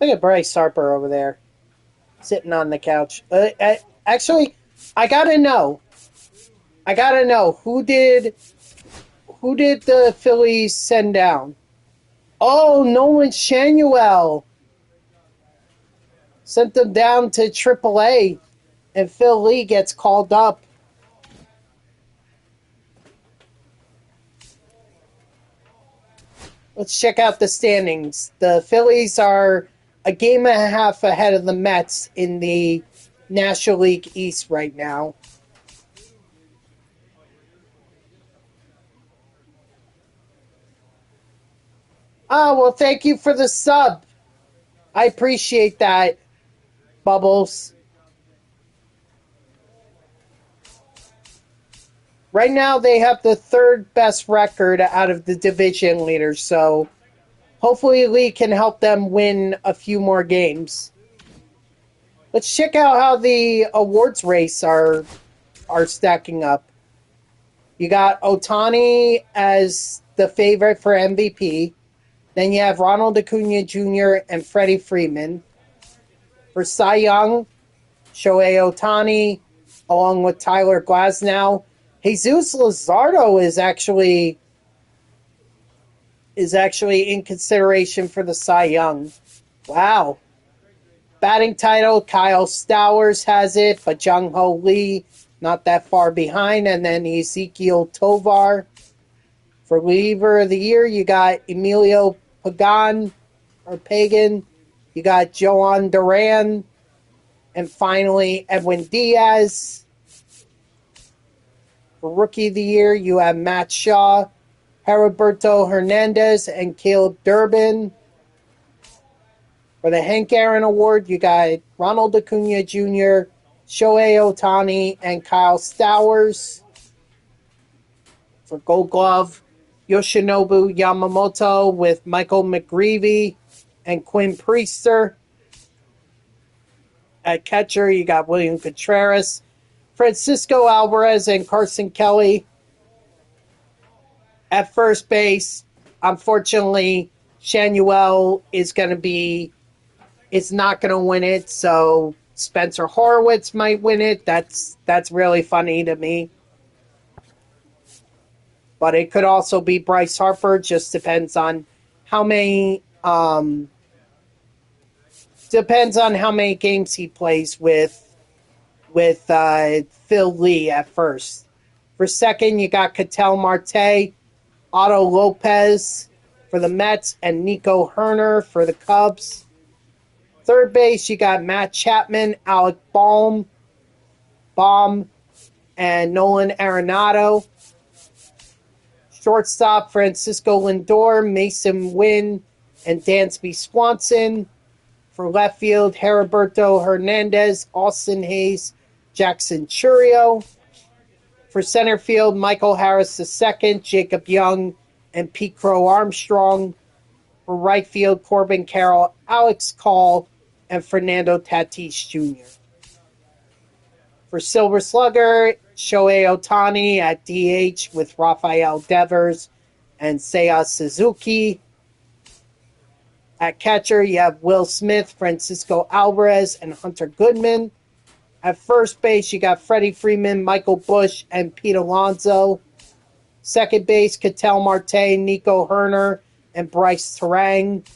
Look at Bryce Harper over there, sitting on the couch. Actually, I gotta know. I gotta know who did the Phillies send down? Oh, Nolan Shanuel sent them down to AAA, and Phil Lee gets called up. Let's check out the standings. The Phillies are a game and a half ahead of the Mets in the National League East right now. Oh, well, thank you for the sub. I appreciate that, Bubbles. Right now, they have the third best record out of the division leaders, so hopefully Lee can help them win a few more games. Let's check out how the awards race are stacking up. You got Otani as the favorite for MVP. Then you have Ronald Acuna Jr. and Freddie Freeman. For Cy Young, Shohei Otani, along with Tyler Glasnow. Jesus Luzardo is actually in consideration for the Cy Young. Wow. Batting title, Kyle Stowers has it, but Jung Ho Lee not that far behind, and then Ezekiel Tovar. For reliever of the year, you got Emilio Pagan, you got Joan Duran, and finally Edwin Diaz. For rookie of the year, you have Matt Shaw, Heriberto Hernandez, and Caleb Durbin. For the Hank Aaron Award, you got Ronald Acuna Jr., Shohei Otani, and Kyle Stowers. For Gold Glove, Yoshinobu Yamamoto with Michael McGreevy and Quinn Priester. At catcher, you got William Contreras, Francisco Alvarez, and Carson Kelly. At first base, unfortunately, Shanuel is not going to win it, so Spencer Horwitz might win it. That's really funny to me. But it could also be Bryce Harper. Just depends on how many games he plays with Phil Lee at first. For second, you got Ketel Marte, Otto Lopez for the Mets, and Nico Herner for the Cubs. Third base, you got Matt Chapman, Alec Baum, and Nolan Arenado. Shortstop, Francisco Lindor, Mason Wynn, and Dansby Swanson. For left field, Heriberto Hernandez, Austin Hayes, Jackson Churio. For center field, Michael Harris II, Jacob Young, and Pete Crow Armstrong. For right field, Corbin Carroll, Alex Call, and Fernando Tatis Jr. For Silver Slugger, Shohei Otani at DH with Rafael Devers and Seiya Suzuki. At catcher, you have Will Smith, Francisco Alvarez, and Hunter Goodman. At first base, you got Freddie Freeman, Michael Busch, and Pete Alonso. Second base, Ketel Marte, Nico Herner, and Bryce Terang.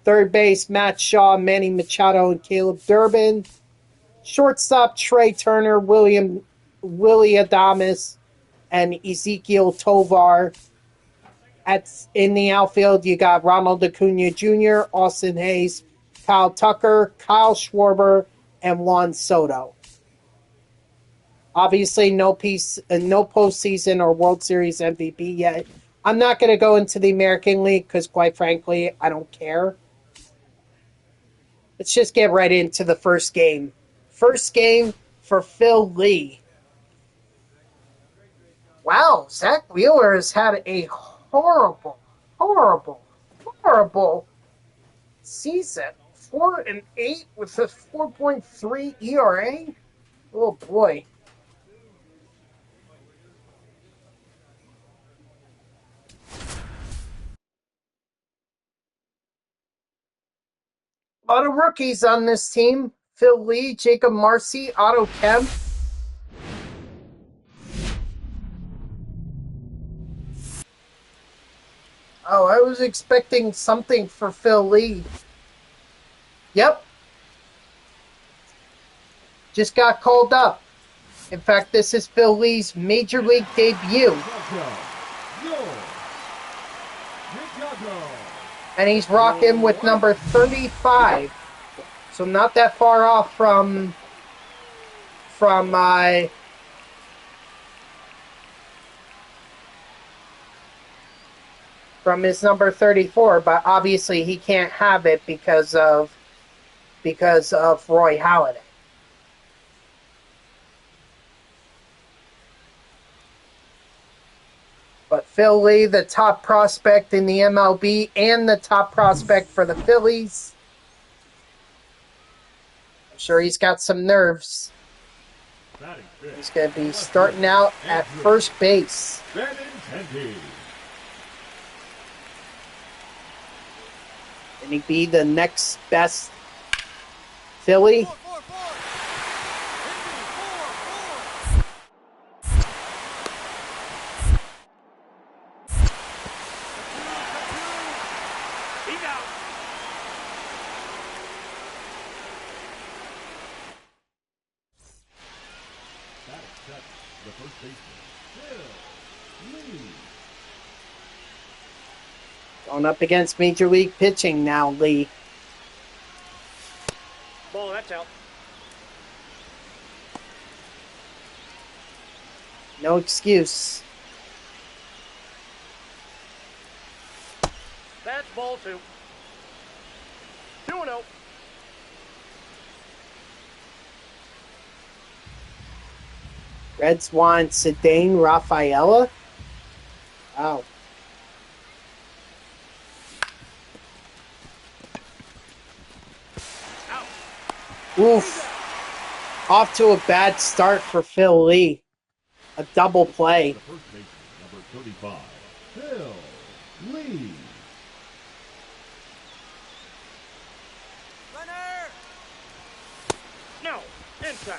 Third base, Matt Shaw, Manny Machado, and Caleb Durbin. Shortstop, Trey Turner, Willie Adames, and Ezekiel Tovar. In the outfield, you got Ronald Acuna Jr., Austin Hayes, Kyle Tucker, Kyle Schwarber, and Juan Soto. Obviously, no postseason or World Series MVP yet. I'm not going to go into the American League because, quite frankly, I don't care. Let's just get right into the first game. First game for Phil Lee. Wow, Zach Wheeler has had a horrible season. 4-8 with a 4.3 ERA. Oh boy. Auto rookies on this team. Phil Lee, Jacob Marcy, Otto Kemp. Oh, I was expecting something for Phil Lee. Yep. Just got called up. In fact, this is Phil Lee's Major League debut. And he's rocking with number 35. So not that far off from his number 34, but obviously he can't have it because of Roy Halladay. But Phil Lee, the top prospect in the MLB and the top prospect for the Phillies. I'm sure he's got some nerves. He's going to be starting out at first base. Can he be the next best Philly? The first baseman, Phil Lee. Going up against Major League pitching now, Lee. Ball, that's out. No excuse. That's ball 2. 2-0. Reds want Cedane Rafaela. Wow. Oof. Off to a bad start for Phil Lee. A double play. The first baseman, number 35, Phil Lee. Runner! No, inside.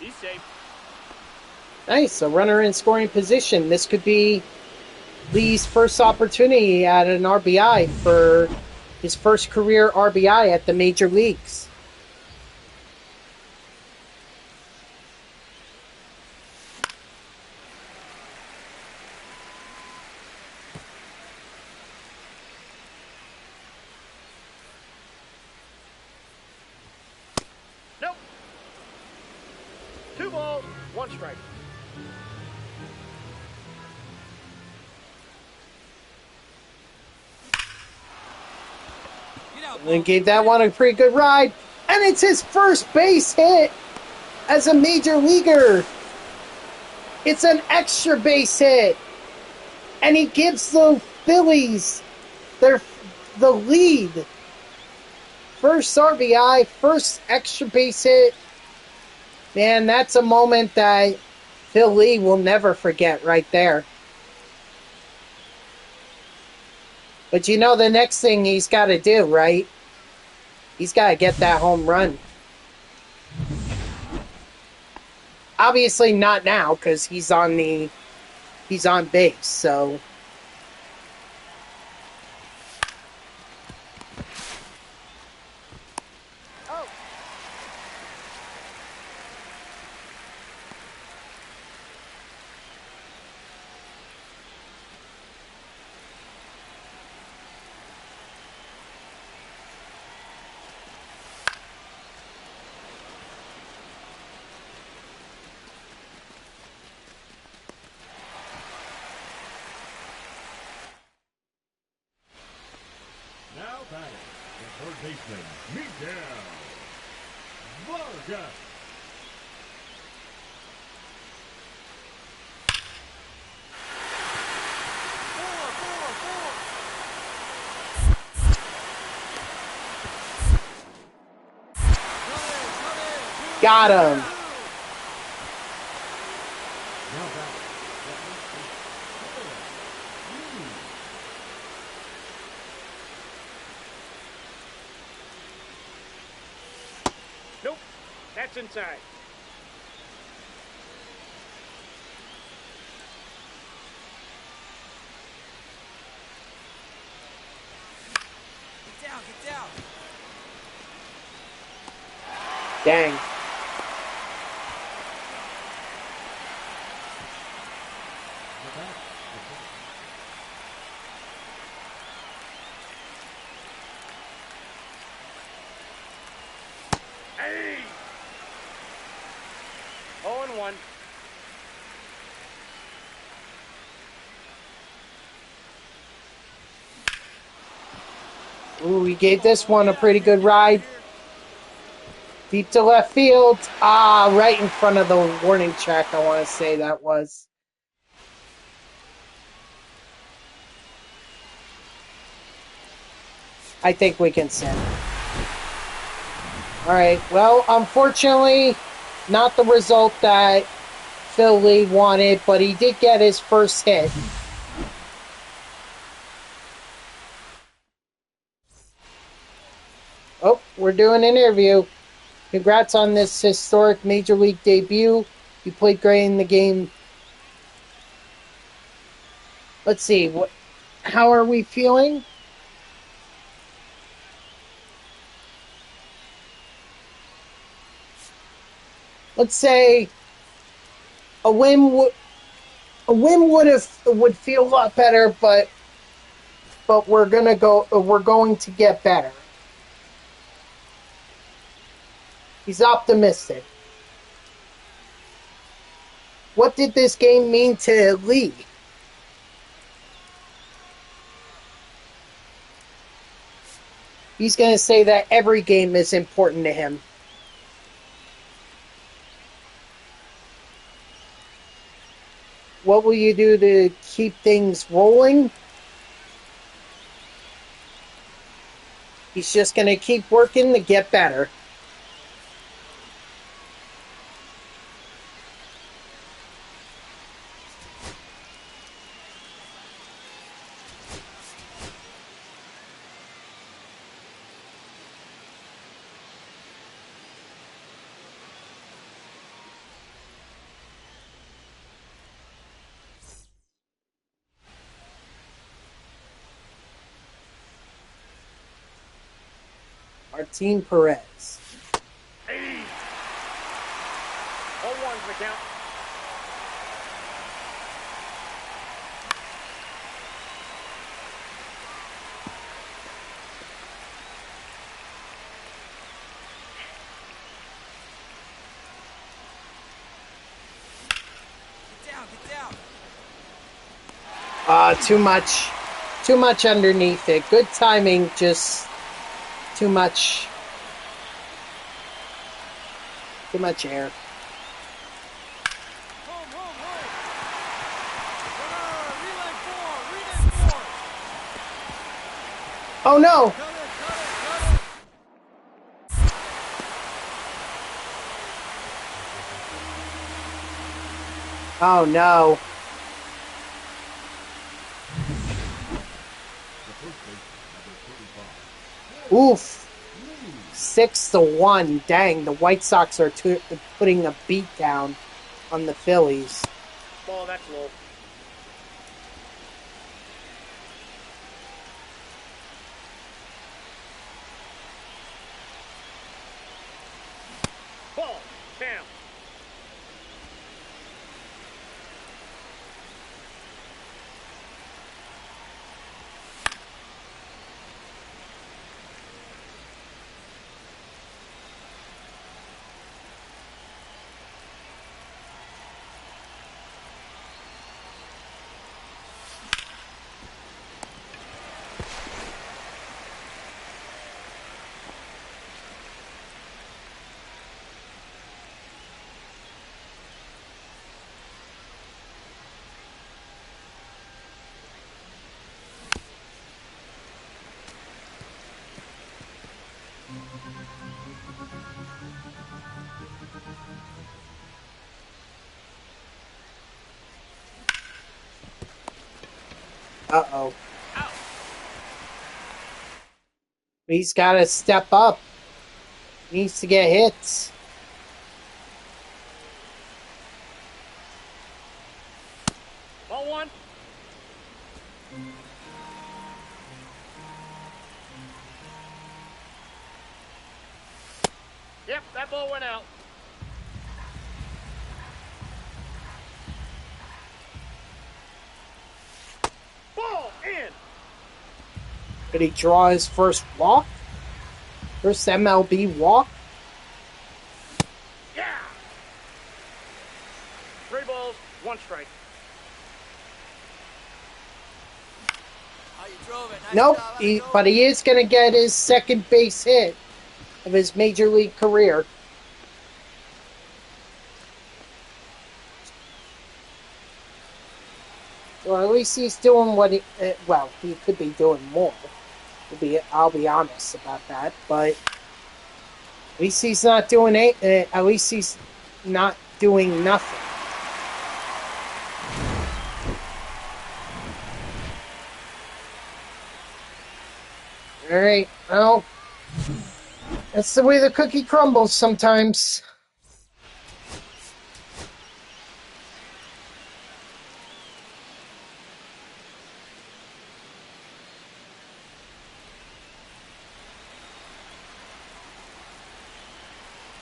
He's safe. Nice, a runner in scoring position. This could be Lee's first opportunity at an RBI for his first career RBI at the major leagues. Nope. 2 balls, 1 strike. And gave that one a pretty good ride. And it's his first base hit as a major leaguer. It's an extra base hit. And he gives the Phillies the lead. First RBI, first extra base hit. Man, that's a moment that Phil Lee will never forget right there. But you know the next thing he's got to do, right? He's got to get that home run. Obviously not now because he's on base, so... Now batting, the third baseman, Miguel Vargas. Got him. Now batting, the first baseman, Phil Lee. That's inside. Get down, get down. Dang. Hey! 0-1. Ooh, we gave this one a pretty good ride. Deep to left field. Ah, right in front of the warning track, I want to say that was. I think we can send. All right. Well, unfortunately, not the result that Philly wanted, but he did get his first hit. Oh, we're doing an interview. Congrats on this historic Major League debut. You played great in the game. Let's see. How are we feeling? Let's say a win would feel a lot better, but we're going to get better. He's optimistic. What did this game mean to Lee? He's going to say that every game is important to him. What will you do to keep things rolling? He's just going to keep working to get better. Martin Perez. Hey! 0-1's the count. Get down, get down. Too much. Too much underneath it. Good timing, just too much. Too much air. Home, home, home. Relay 4, relay 4. Oh no! Cut it, cut it, cut it. Oh no. Oof. 6-1. Dang, the White Sox are putting a beat down on the Phillies. Ball, that's low. Ball, down. Uh-oh. He's got to step up. He needs to get hits. Yep, that ball went out. Ball in. Did he draw his first walk? First MLB walk? Yeah. 3 balls, 1 strike. Oh, you drove it. Nice Nope, job. How'd it go? but he is going to get his second base hit of his major league career. Well, at least he's doing what he... well, he could be doing more. I'll be honest about that, but at least he's not doing at least he's not doing nothing. All right, well, that's the way the cookie crumbles sometimes.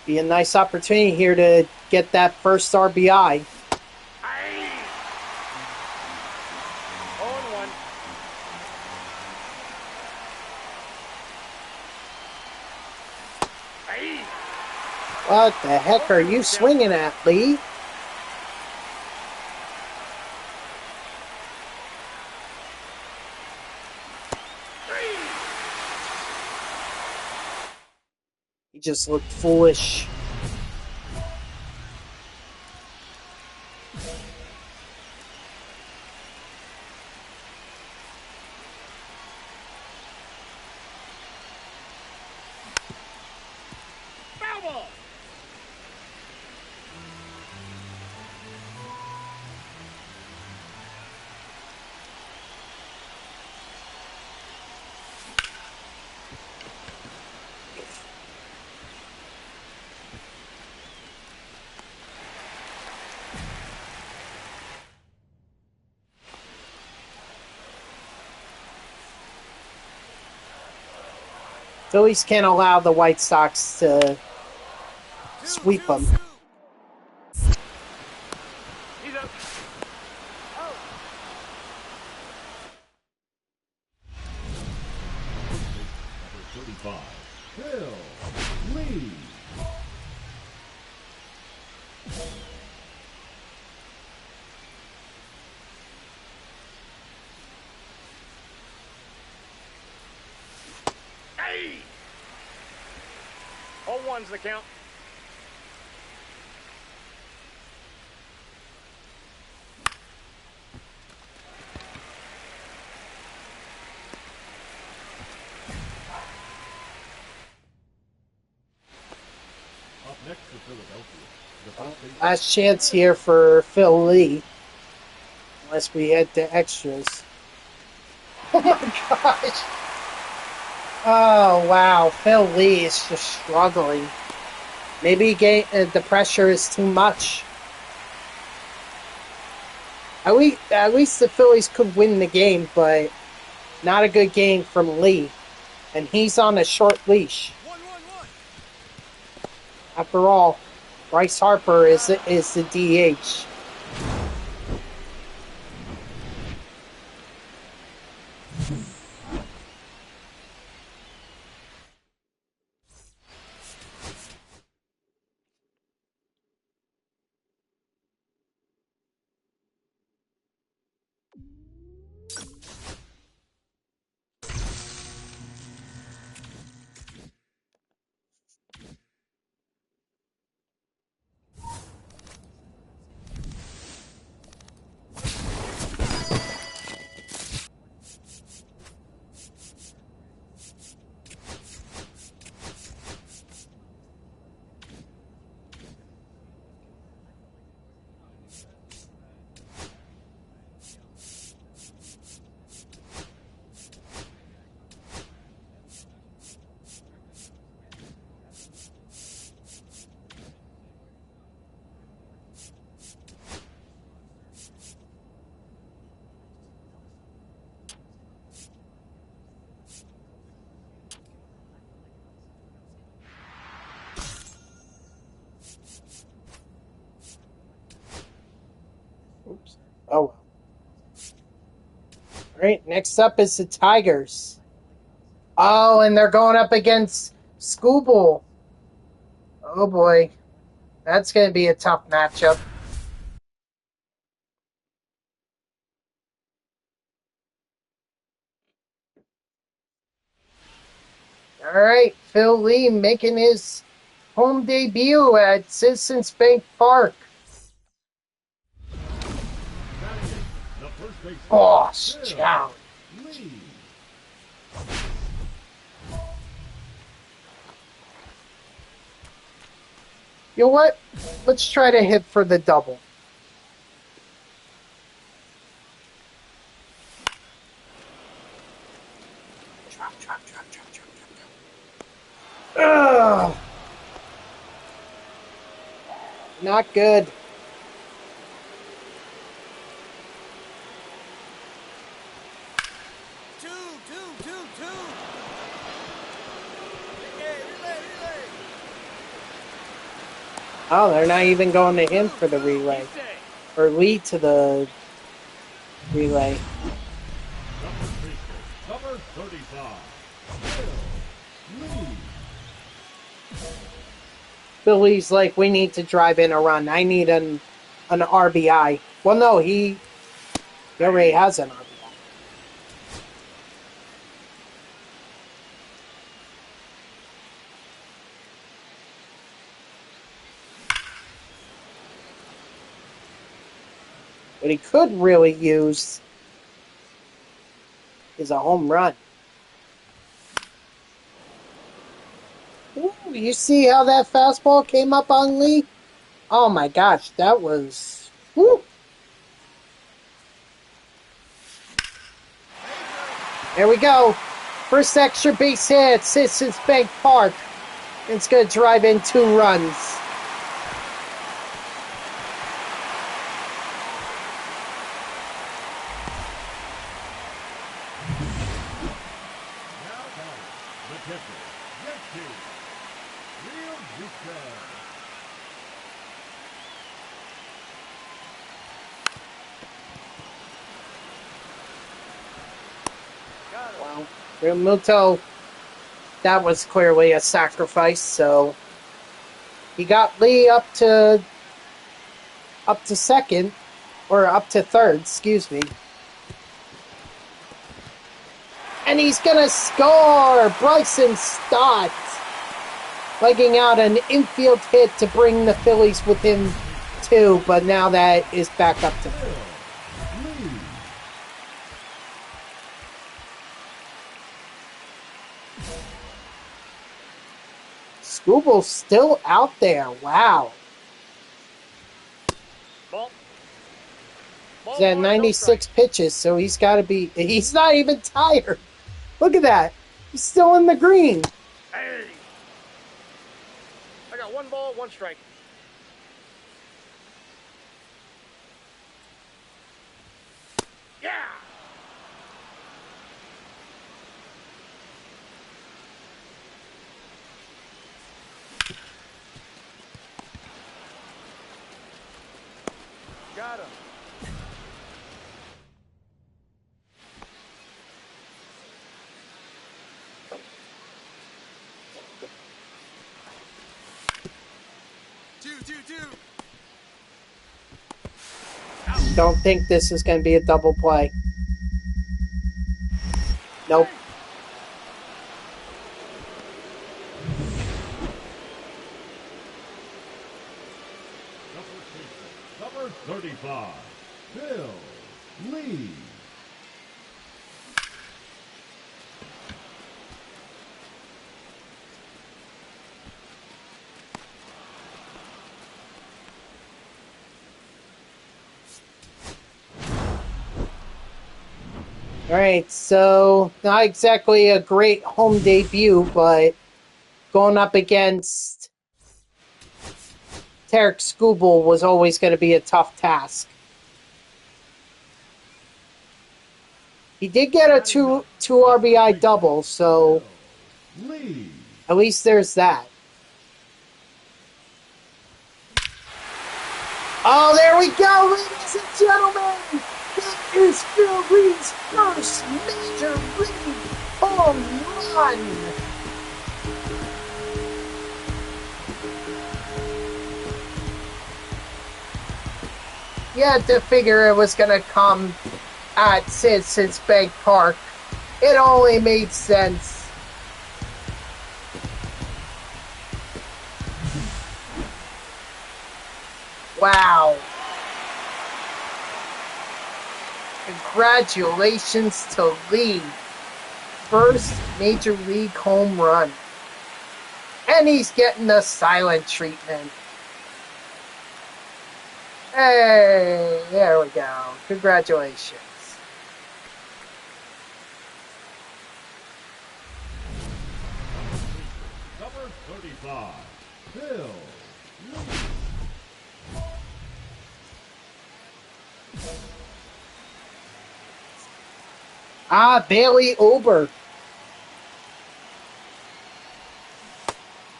Be a nice opportunity here to get that first RBI. Aye. 0-1. Aye. What the heck are you swinging at, Lee? He just looked foolish. Foul ball. Phillies can't allow the White Sox to sweep them. He's up. Oh. Number 35, Phil Lee. Aye. 0-1's the count. Up next for Philadelphia, the first baseman, Last chance here for Phil Lee. Unless we head to extras. Oh my gosh. Oh, wow. Phil Lee is just struggling. Maybe the pressure is too much. At least the Phillies could win the game, but not a good game from Lee. And he's on a short leash. 1-1-1. After all, Bryce Harper is the DH. Oops. Oh, well. All right, next up is the Tigers. Oh, and they're going up against Scooble. Oh, boy. That's going to be a tough matchup. All right, Phil Lee making his home debut at Citizens Bank Park. The first baseman, Oh, Phil challenge. Lee. You know what? Let's try to hit for the double. Drop. Ugh. Not good. Two. Relay. Oh, they're not even going to him for the relay. Or Lee to the relay. The first baseman, number 35, Phil Lee. Billy's like, we need to drive in a run. I need an RBI. Well, no, he already has an RBI. What he could really use is a home run. Ooh, you see how that fastball came up on Lee? Oh my gosh, that was... Woo. There we go. First extra base hit at Citizens Bank Park. It's going to drive in 2 runs. Now batting, the pitcher, Yankee, Real Yuka. Wow. Realmuto, that was clearly a sacrifice, so he got Lee up to second, or up to third, excuse me. And he's gonna score! Bryson Stott legging out an infield hit to bring the Phillies within 2, but now that is back up to 3. Lee. Scooble's still out there. Wow. Ball. Ball He's at one, no 96 strike. pitches, so he's got to be... He's not even tired. Look at that. He's still in the green. Hey. I got 1 ball, 1 strike. Yeah. Got him. Two. Don't think this is going to be a double play. Nope. Number 35, Phil Lee. All right, so not exactly a great home debut, but going up against Tarek Skubal was always going to be a tough task. He did get a two RBI double, so Lee. at least there's that. Oh, there we go, ladies and gentlemen. That is Phil Lee's first major league home run. You had to figure it was going to come at Citizens Bank Park. It only made sense. Wow. Congratulations to Lee. First major league home run. And he's getting the silent treatment. Hey, there we go. Congratulations. Number 35, Phil Lee. Bailey Ober.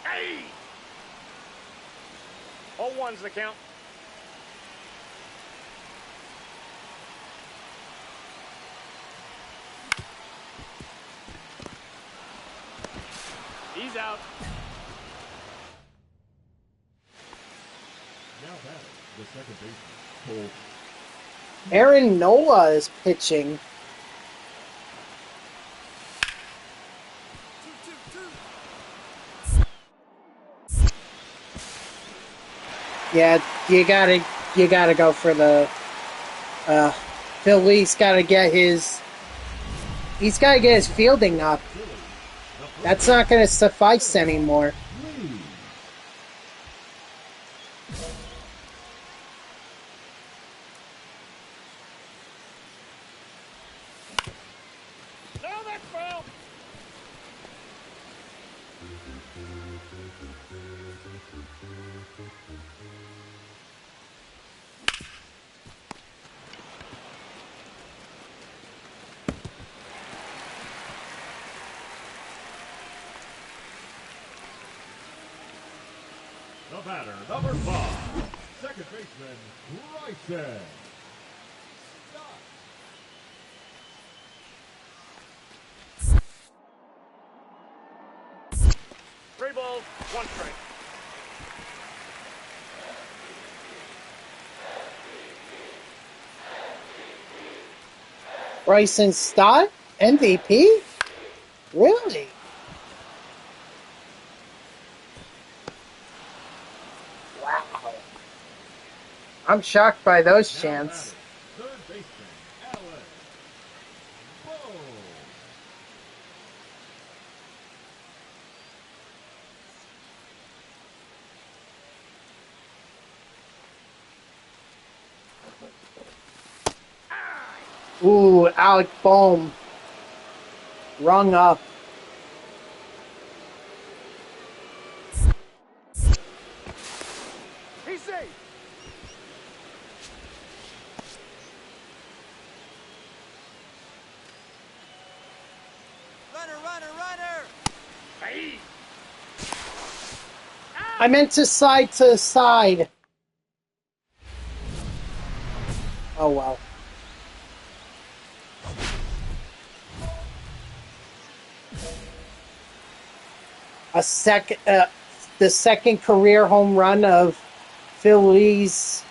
Hey! 0-1's the count. He's out. Now batting, the second baseman, Cole. Aaron Nola is pitching. Yeah, you gotta go for the Phil Lee's gotta get his fielding up. That's not gonna suffice anymore. Lee. No, that's foul. The batter, number 5, second baseman, Bryson. 3 balls, 1 strike. Bryson Stott, MVP? Really? Wow. I'm shocked by those chants. Third baseman, Alex Bowe. Ooh, Alec Boehm. Rung up. He's safe. Runner, runner, runner! Hey! I meant to side. Oh well. The second career home run of Phillies,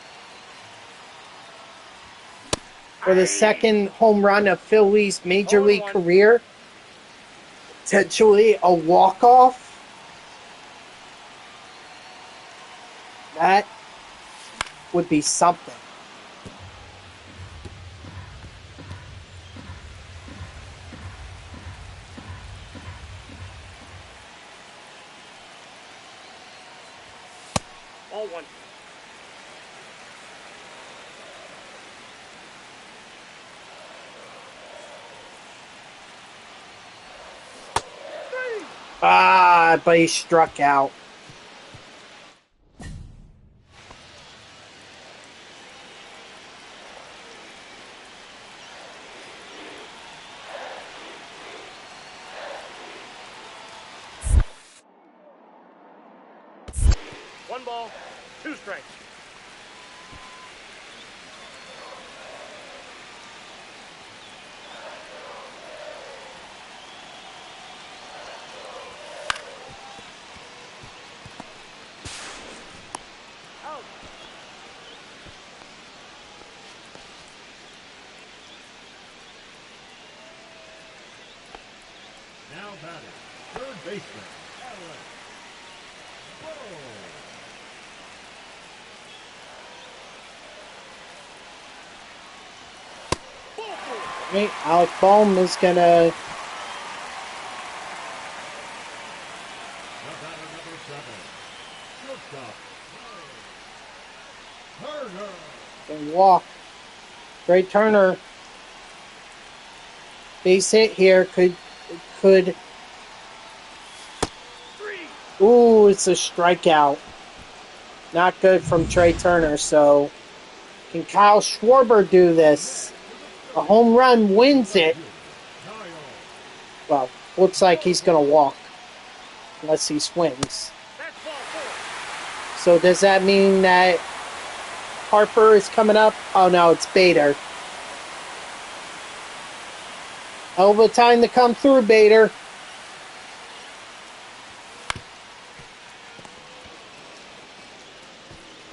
or the second home run of Phillies' major league 0-1. career. Potentially a walk-off. That would be something. All 1. But he struck out. One ball, 2 strikes. Now batting, third baseman, Alex. Whoa. Right, Alec Bohm is gonna Now batter number 7, shortstop, Turner. walk. Trey Turner, base hit here. Could. Ooh, it's a strikeout. Not good from Trey Turner. So, can Kyle Schwarber do this? A home run wins it. Well, looks like he's gonna walk unless he swings. That's ball 4. So does that mean that Harper is coming up? Oh no, it's Bader. Hell of a time to come through, Bader. Of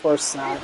course not.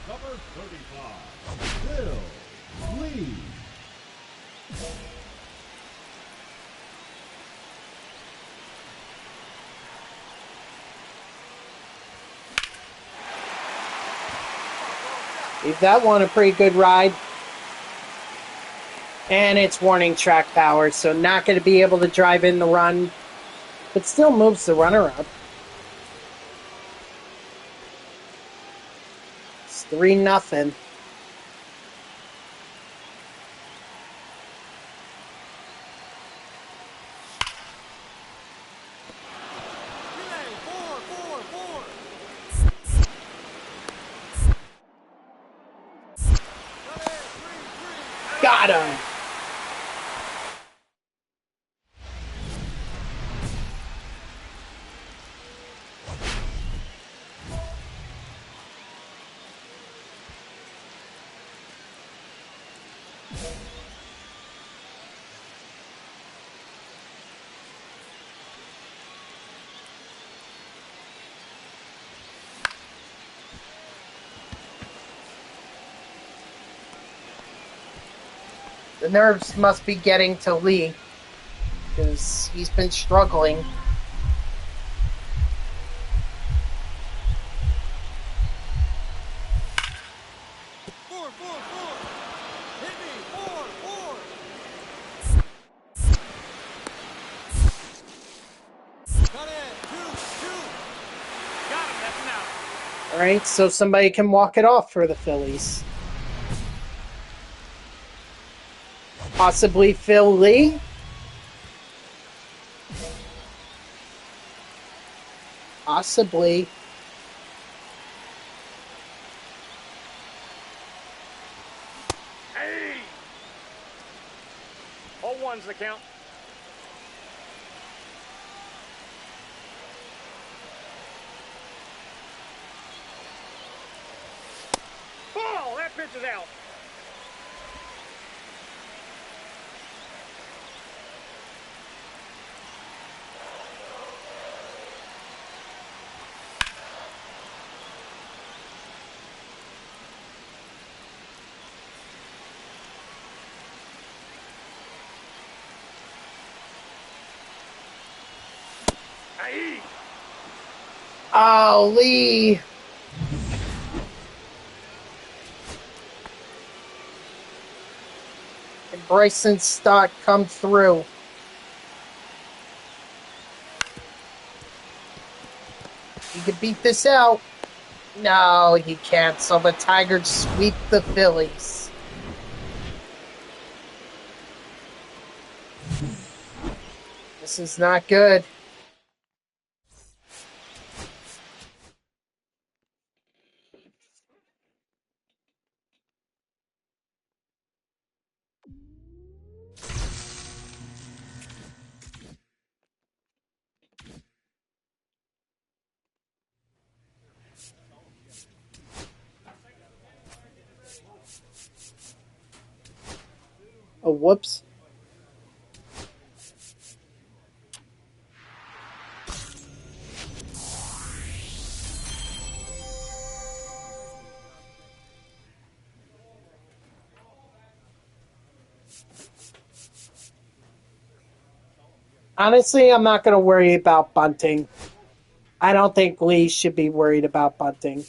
Number 35, Bill Lee. Gave that one a pretty good ride. And it's warning track power, so not going to be able to drive in the run. But still moves the runner up. It's 3-0. Relay, 4. Got it, 3. Got him. The nerves must be getting to Lee, because he's been struggling. Four. Hit me, 4. Got it, 2. Got him. That's an out. All right, so somebody can walk it off for the Phillies. Possibly Phil Lee. Possibly. Hey! 0-1's the count. Ball! That pitch is out. Hey! Oh, Lee. And Bryson Stott come through. He could beat this out. No, he can't. So the Tigers sweep the Phillies. This is not good. Oh, whoops. Honestly, I'm not going to worry about bunting. I don't think Lee should be worried about bunting.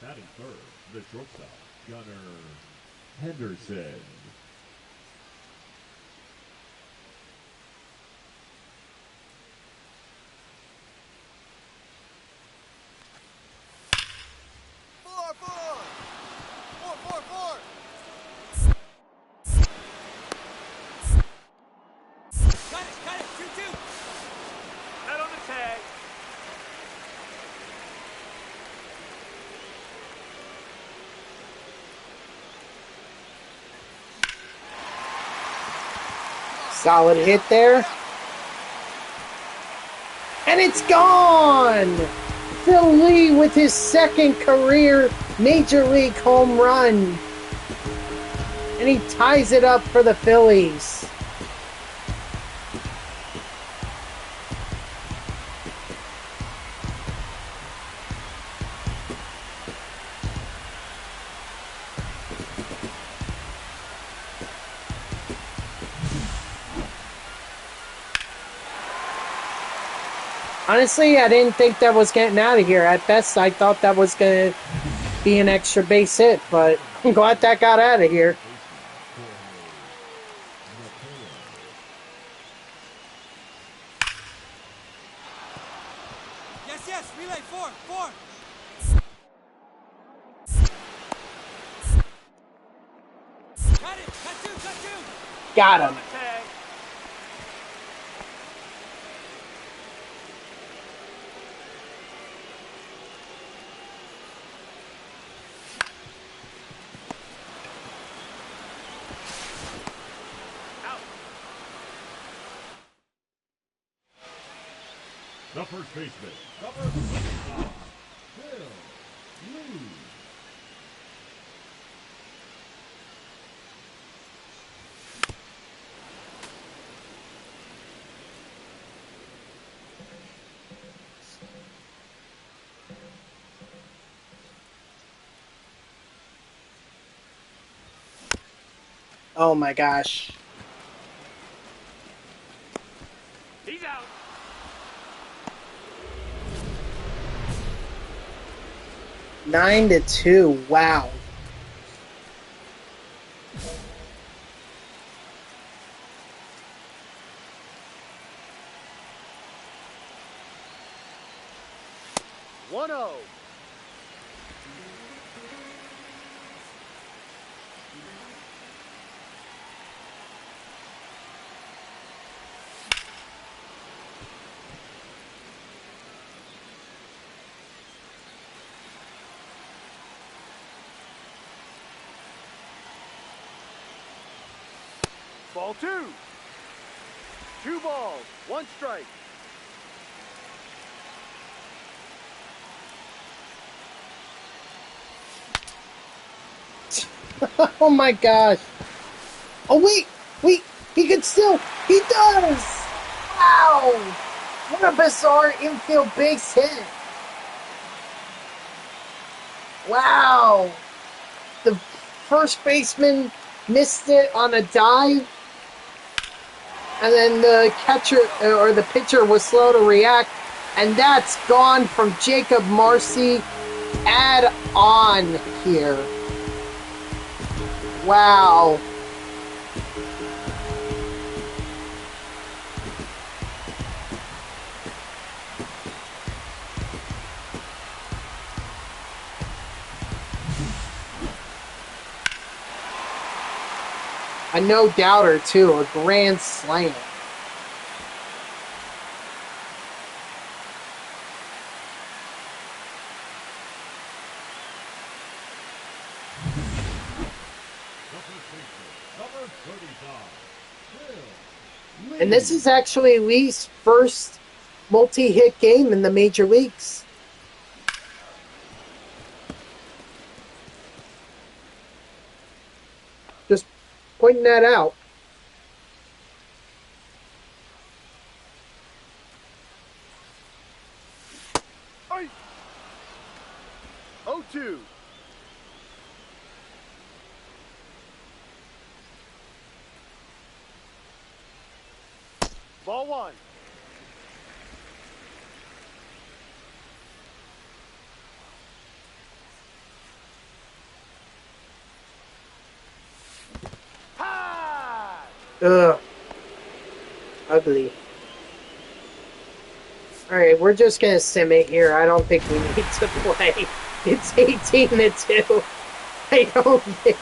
Batting third, the shortstop, Gunnar Henderson. Four, four! Four, four, four! Cut it, 2-2! Out on the tag. Solid hit there. And it's gone! Phil Lee with his second career Major League home run. And he ties it up for the Phillies. Honestly, I didn't think that was getting out of here. At best, I thought that was going to be an extra base hit, but I'm glad that got out of here. Yes, relay, four, four! Cut it, cut two! Got On him. the tag. Out. The first baseman, number 55, Phil Lee. Oh my gosh. He's out. Nine to 2. Wow. One zero. Ball two. 2 balls, 1 strike. Oh my gosh. Oh wait, he could still, he does! Wow! What a bizarre infield base hit. Wow! The first baseman missed it on a dive, and then the catcher or the pitcher was slow to react, and that's gone from Jacob Marcy. Add on here. Wow. A no-doubter, too. A grand slam. And this is actually Lee's first multi-hit game in the major leagues. Just pointing that out. Oi! 0-2. Ball 1. High! Ugh. Ugly. Alright, we're just gonna sim it here. I don't think we need to play. It's 18-2. I don't think.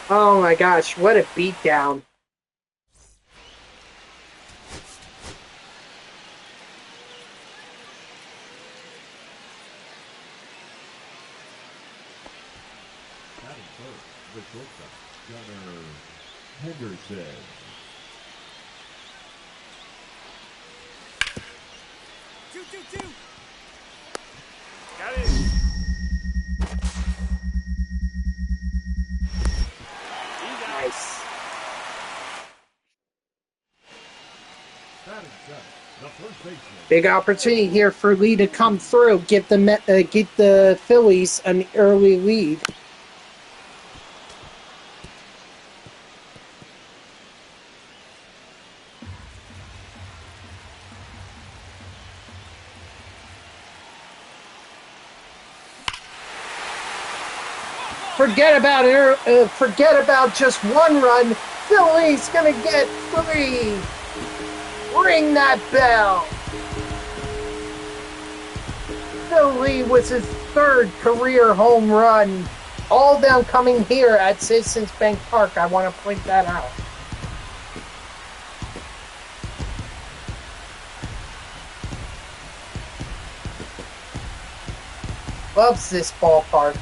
Oh my gosh, what a beatdown. Batting first, the shortstop, Gunnar Henderson. Two. Got it. He's out. Nice. Batting second, the first baseman. Big opportunity here for Lee to come through, get the Phillies an early lead. Forget about just 1 run. Philly's gonna get 3. Ring that bell. Philly was his 3rd career home run. All them coming here at Citizens Bank Park. I want to point that out. Loves this ballpark.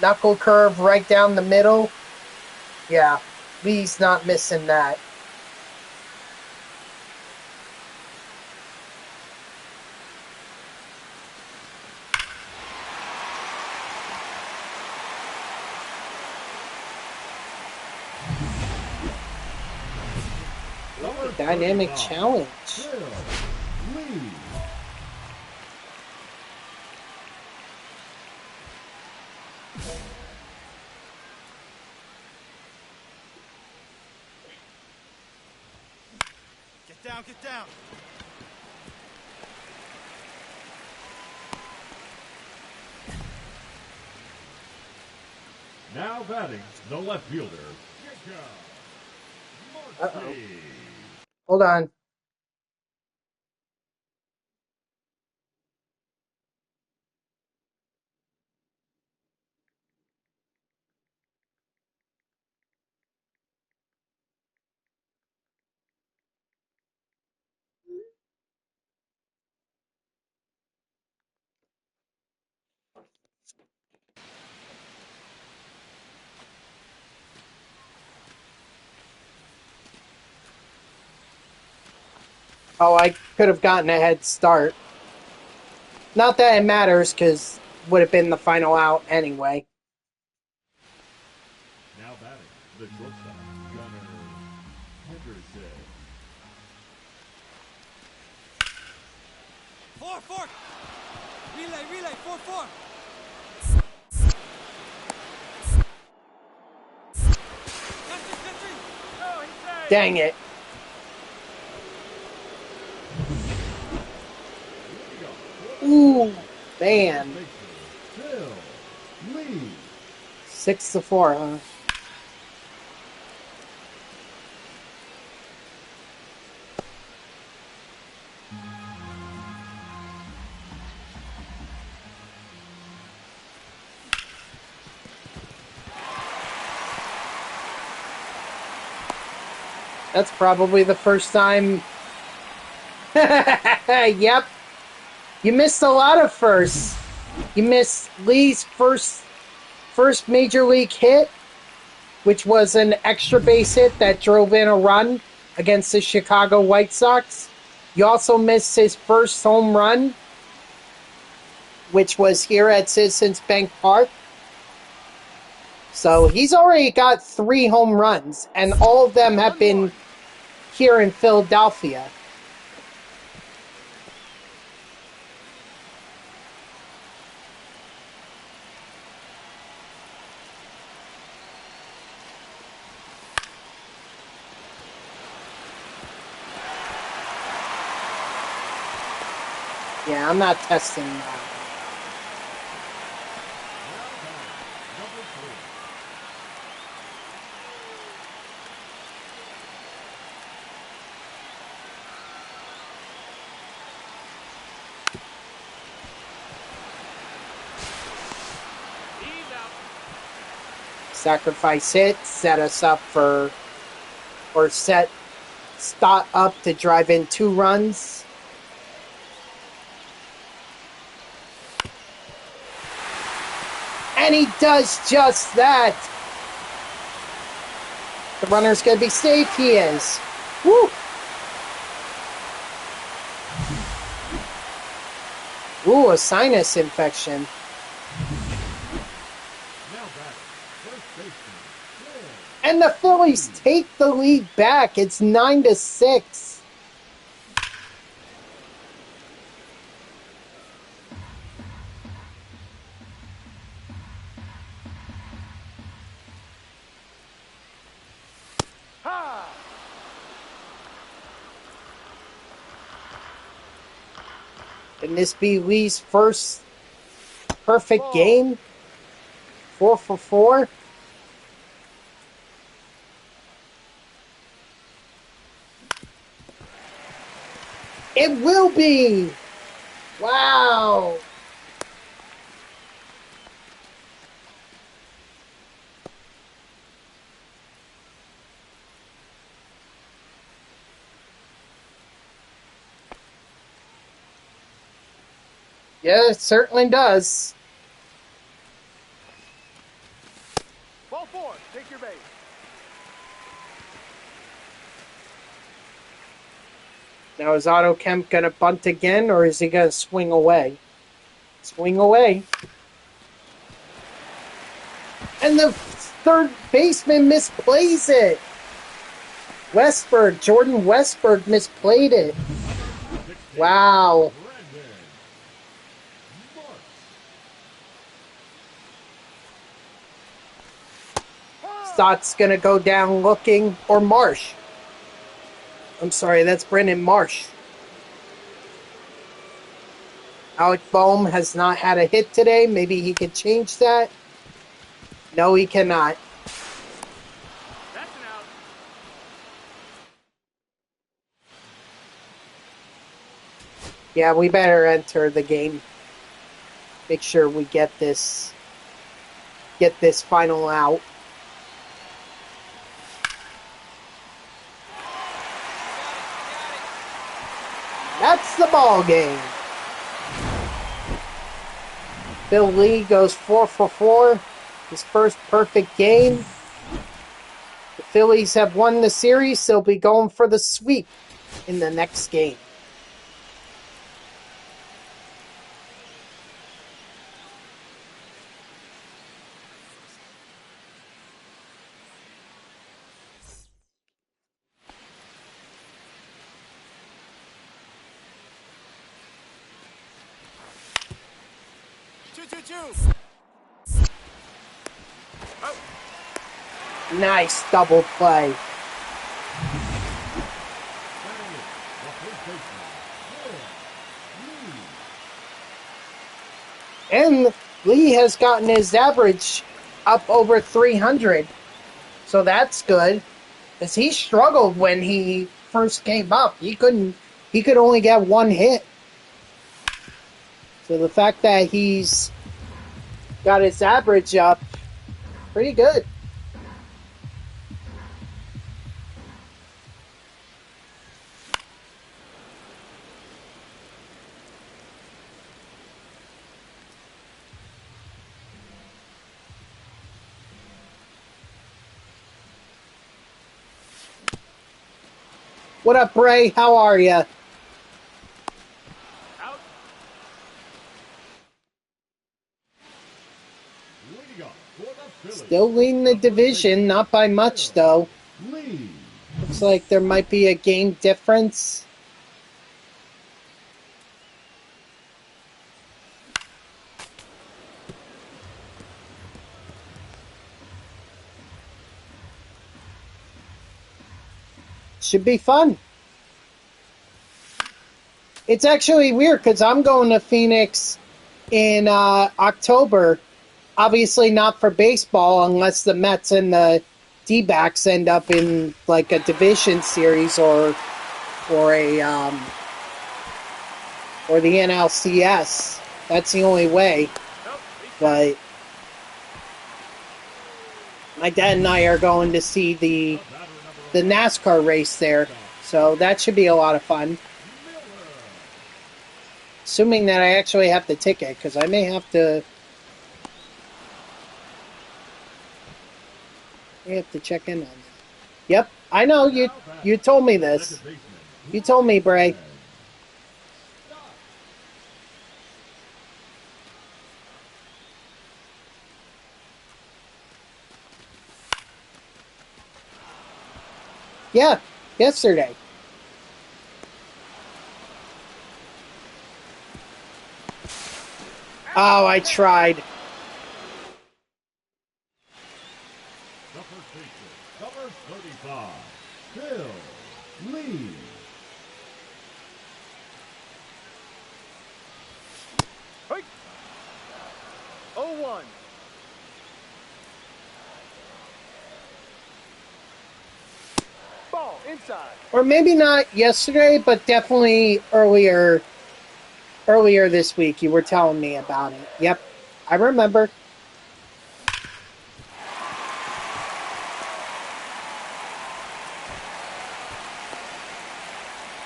Knuckle curve right down the middle. Yeah, Lee's not missing that. Dynamic challenge. Lee. Get down. Now batting, the left fielder, Jacob Marcy. Hold on. Oh, I could have gotten a head start. Not that it matters, because would have been the final out anyway. Now batting, the shortstop, Gunnar Henderson. 4-4. Relay, 4-4. Country. Oh, he's safe. Dang it. Ooh, man. Phil Lee. 6-4, huh? That's probably the first time. Yep. You missed a lot of firsts. You missed Lee's first major league hit, which was an extra base hit that drove in a run against the Chicago White Sox. You also missed his first home run, which was here at Citizens Bank Park. So he's already got 3 home runs, and all of them have been here in Philadelphia. Yeah, I'm not testing that. He's out. Sacrifice hit, set us up for, or set Stott up to drive in 2 runs. And he does just that. The runner's going to be safe. He is. Woo! Ooh, a sinus infection. Now batting, first baseman, Phil. And the Phillies take the lead back. It's 9-6. Ha! Can this be Lee's first perfect game? 4 for 4. It will be! Wow! Yeah, it certainly does. Ball 4. Take your base. Now, is Otto Kemp going to bunt again, or is he going to swing away? Swing away. And the third baseman misplays it. Jordan Westberg misplayed it. Wow. Brandon Marsh. Stott's going to go down looking, or Marsh. I'm sorry, that's Brendan Marsh. Alec Boehm has not had a hit today. Maybe he could change that. No, he cannot. That's an out. Yeah, we better enter the game. Make sure we get this final out. That's the ball game. Phil Lee goes 4 for 4. His first perfect game. The Phillies have won the series. They'll be going for the sweep. in the next game. Two. Nice double play. And Lee has gotten his average up over 300. So that's good. Because he struggled when he first came up. He could only get one hit. So the fact that he's got his average up, pretty good. What up, Bray? How are you? Out. Leading off for the Phillies, Still leading the division, not by much though. Lee. Looks like there might be a game difference. Should be fun. It's actually weird because I'm going to Phoenix in October. Obviously not for baseball unless the Mets and the D-backs end up in like a division series or a or the NLCS. That's the only way. But my dad and I are going to see the NASCAR race there, so that should be a lot of fun. Assuming that I actually have the ticket, because I may have to check in on that. Yep, I know, you told me this. You told me, Bray. Yeah, yesterday. Oh, I tried. The first baseman, number 35, Phil Lee. Hey. 0-1. Ball inside. Or maybe not yesterday, but definitely earlier this week. You were telling me about it. Yep, I remember.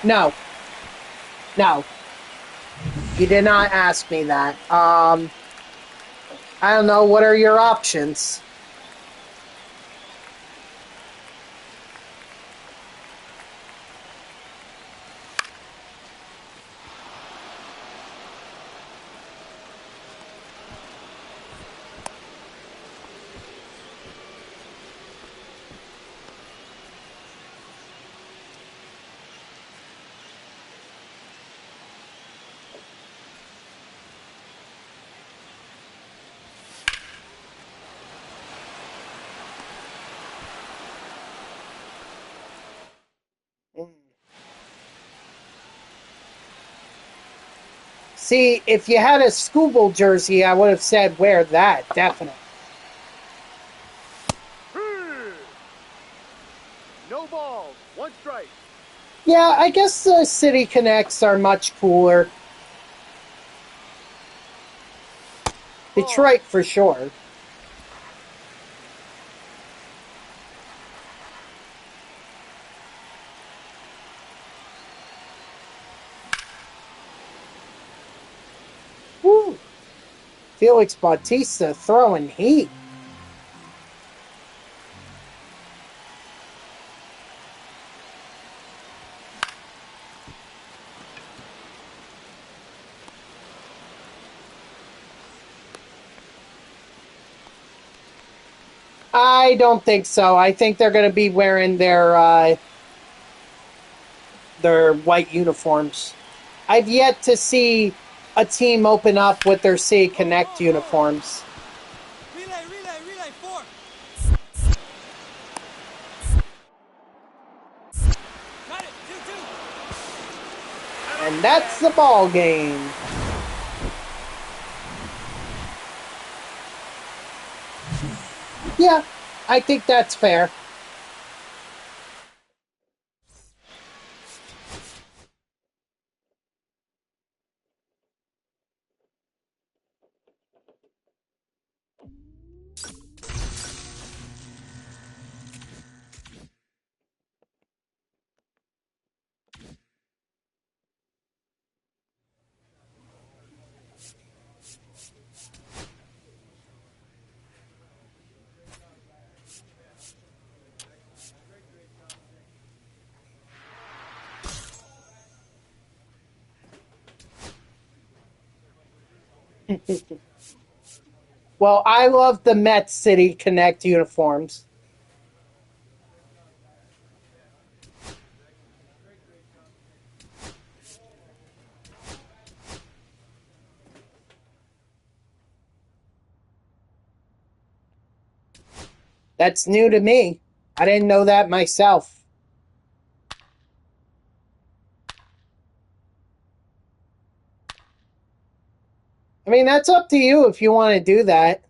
No. You did not ask me that. I don't know. What are your options? See, if you had a Scooble jersey, I would have said wear that, definitely. No balls. One strike. Yeah, I guess the City Connects are much cooler. Detroit for sure. Woo. Felix Bautista throwing heat. I don't think so. I think they're going to be wearing their white uniforms. I've yet to see a team open up with their City Connect uniforms. Relay, relay, relay, 4. Got it, 2-2. And that's the ball game. Yeah, I think that's fair. Well, I love the Met City Connect uniforms. That's new to me. I didn't know that myself. I mean, that's up to you if you want to do that.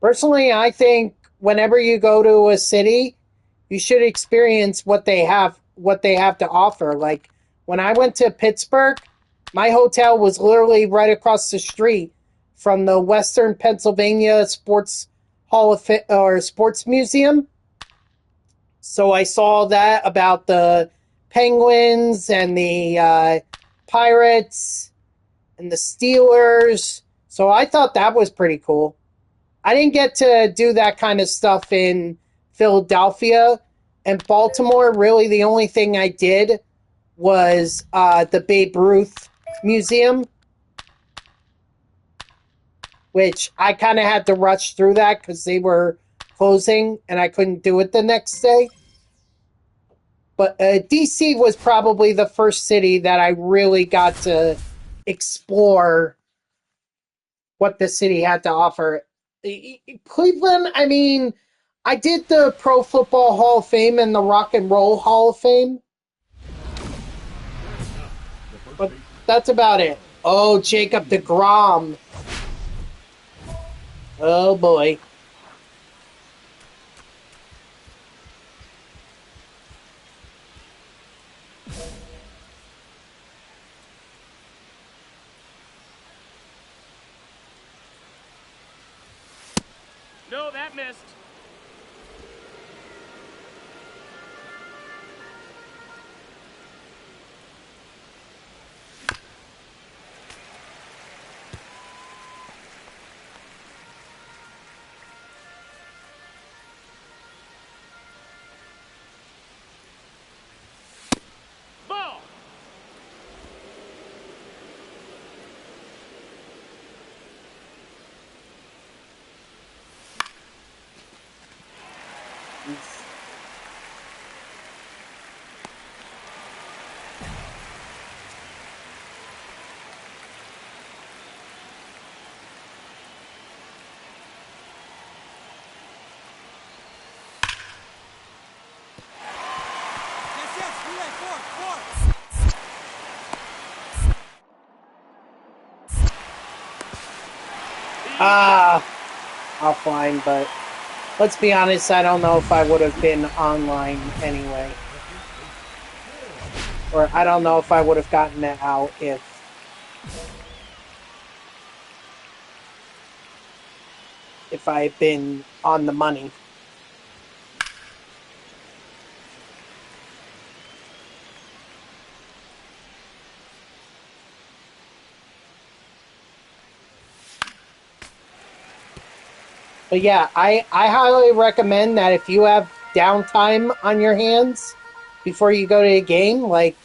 Personally, I think whenever you go to a city, you should experience what they have to offer. Like when I went to Pittsburgh, my hotel was literally right across the street from the Western Pennsylvania Sports Hall of or Sports Museum. So I saw that about the Penguins and the Pirates and the Steelers. So I thought that was pretty cool. I didn't get to do that kind of stuff in Philadelphia and Baltimore. Really, the only thing I did was the Babe Ruth Museum, which I kind of had to rush through that because they were closing and I couldn't do it the next day. But DC was probably the first city that I really got to explore what the city had to offer. Cleveland, I mean, I did the Pro Football Hall of Fame and the Rock and Roll Hall of Fame, but that's about it. Oh, Jacob deGrom. Oh, boy. No, that missed. Ball. Yes, yes, relay, 4, 4. Offline, but let's be honest, I don't know if I would have been online anyway. Or I don't know if I would have gotten it out if I had been on the money. But yeah, I highly recommend that if you have downtime on your hands before you go to a game, like,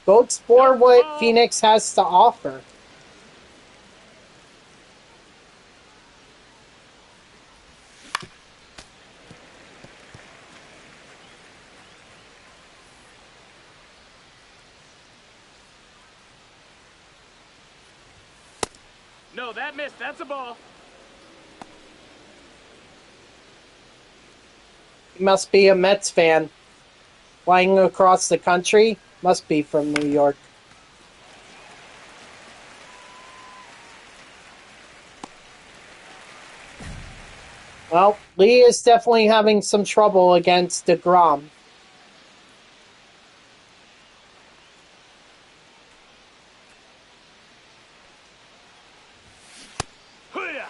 go explore what Phoenix has to offer. No, that missed. That's a ball. He must be a Mets fan. Flying across the country? Must be from New York. Well, Lee is definitely having some trouble against DeGrom. Hoo-yah!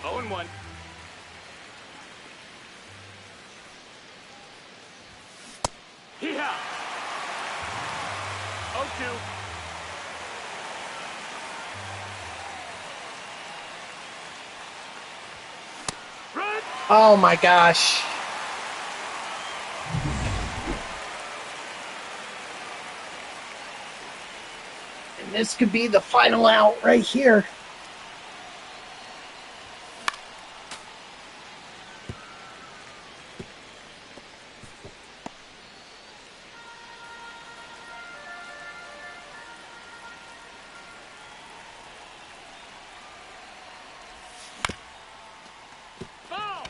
0-1. Hee-haw! 0-2. Run! Oh my gosh. And this could be the final out right here. Ball!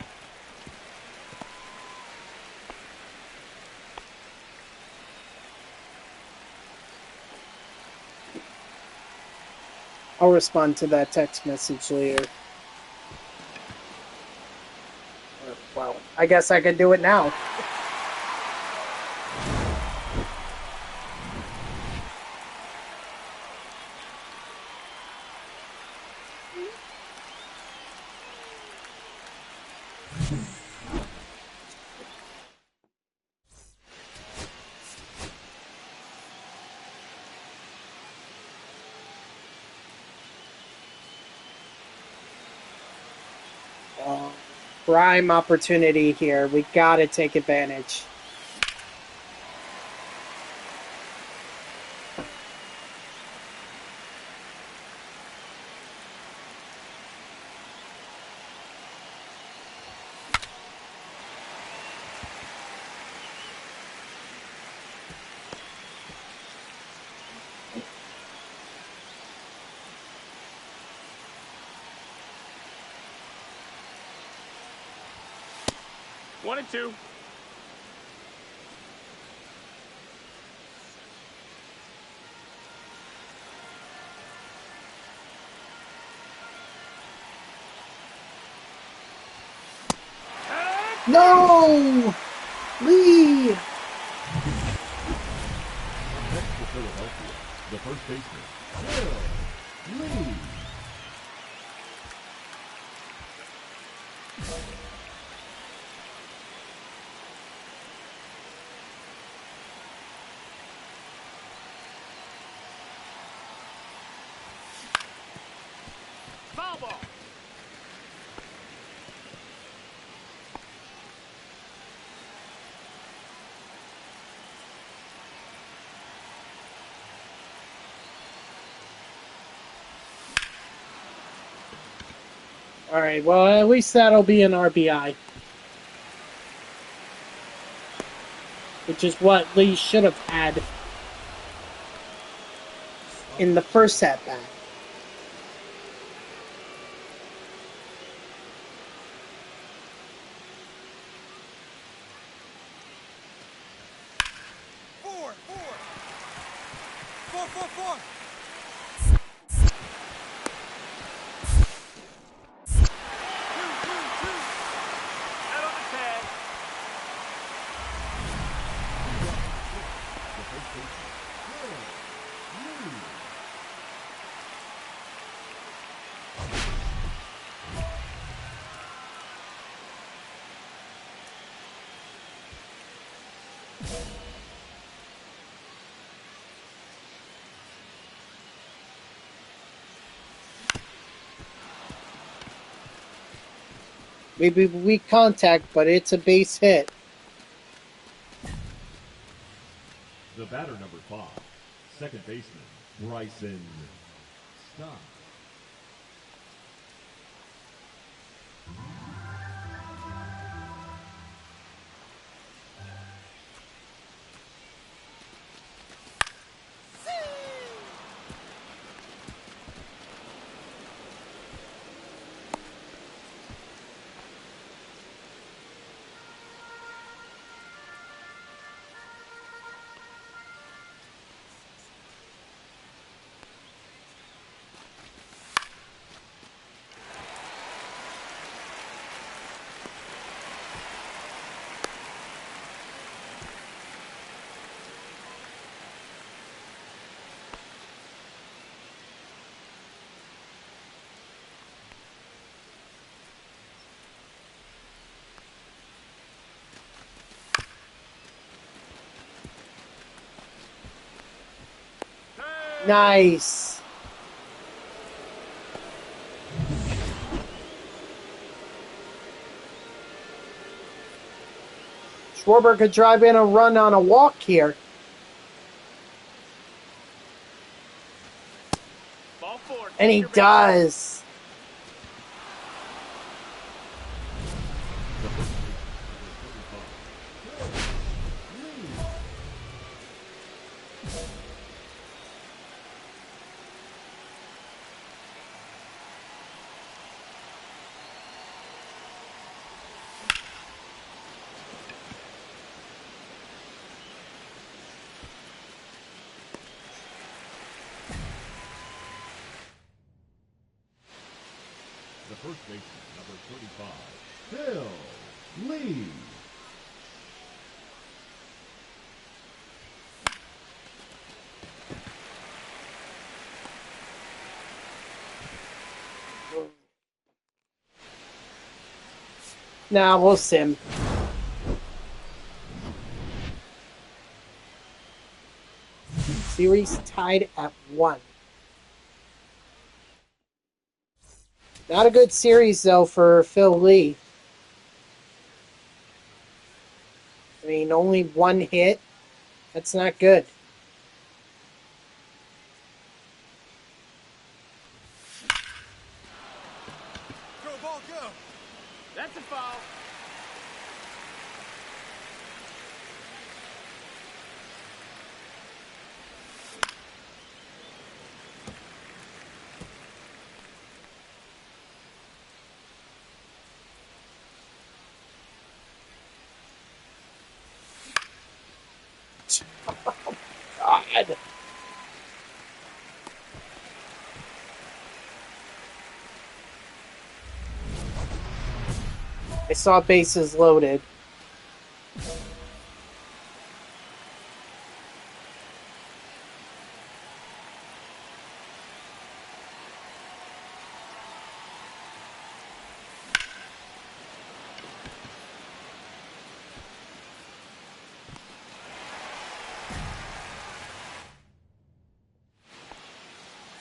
I'll respond to that text message later. Well, I guess I could do it now. Prime opportunity here. We gotta take advantage. One and two. No! Lee! Next for Philadelphia, the first baseman, Will Lee. Foul ball. Alright, well, at least that'll be an RBI. Which is what Lee should have had in the first at-bat. Four. 4. Out on the tag. The first baseman, Will Lee. Maybe weak contact, but it's a base hit. The batter number 5, second baseman, Bryson Stott. Nice. Schwarber could drive in a run on a walk here. Ball four. And he Your base. does. The first baseman, number 35, Phil Lee. Nah, we'll sim. Series tied at 1. Not a good series, though, for Phil Lee. I mean, only 1 hit. That's not good. Go, ball, go. That's a foul. God. I saw bases loaded.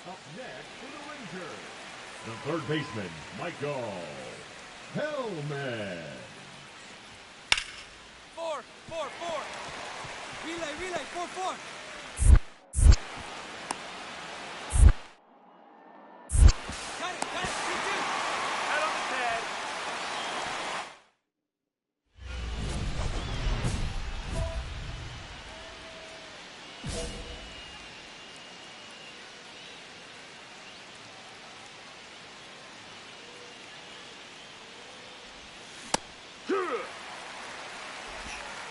Up next for the Rangers, the third baseman, Michael Hellman. 4, 4, 4. Relay, 4, 4. Got it, 2-2. Out on the tag.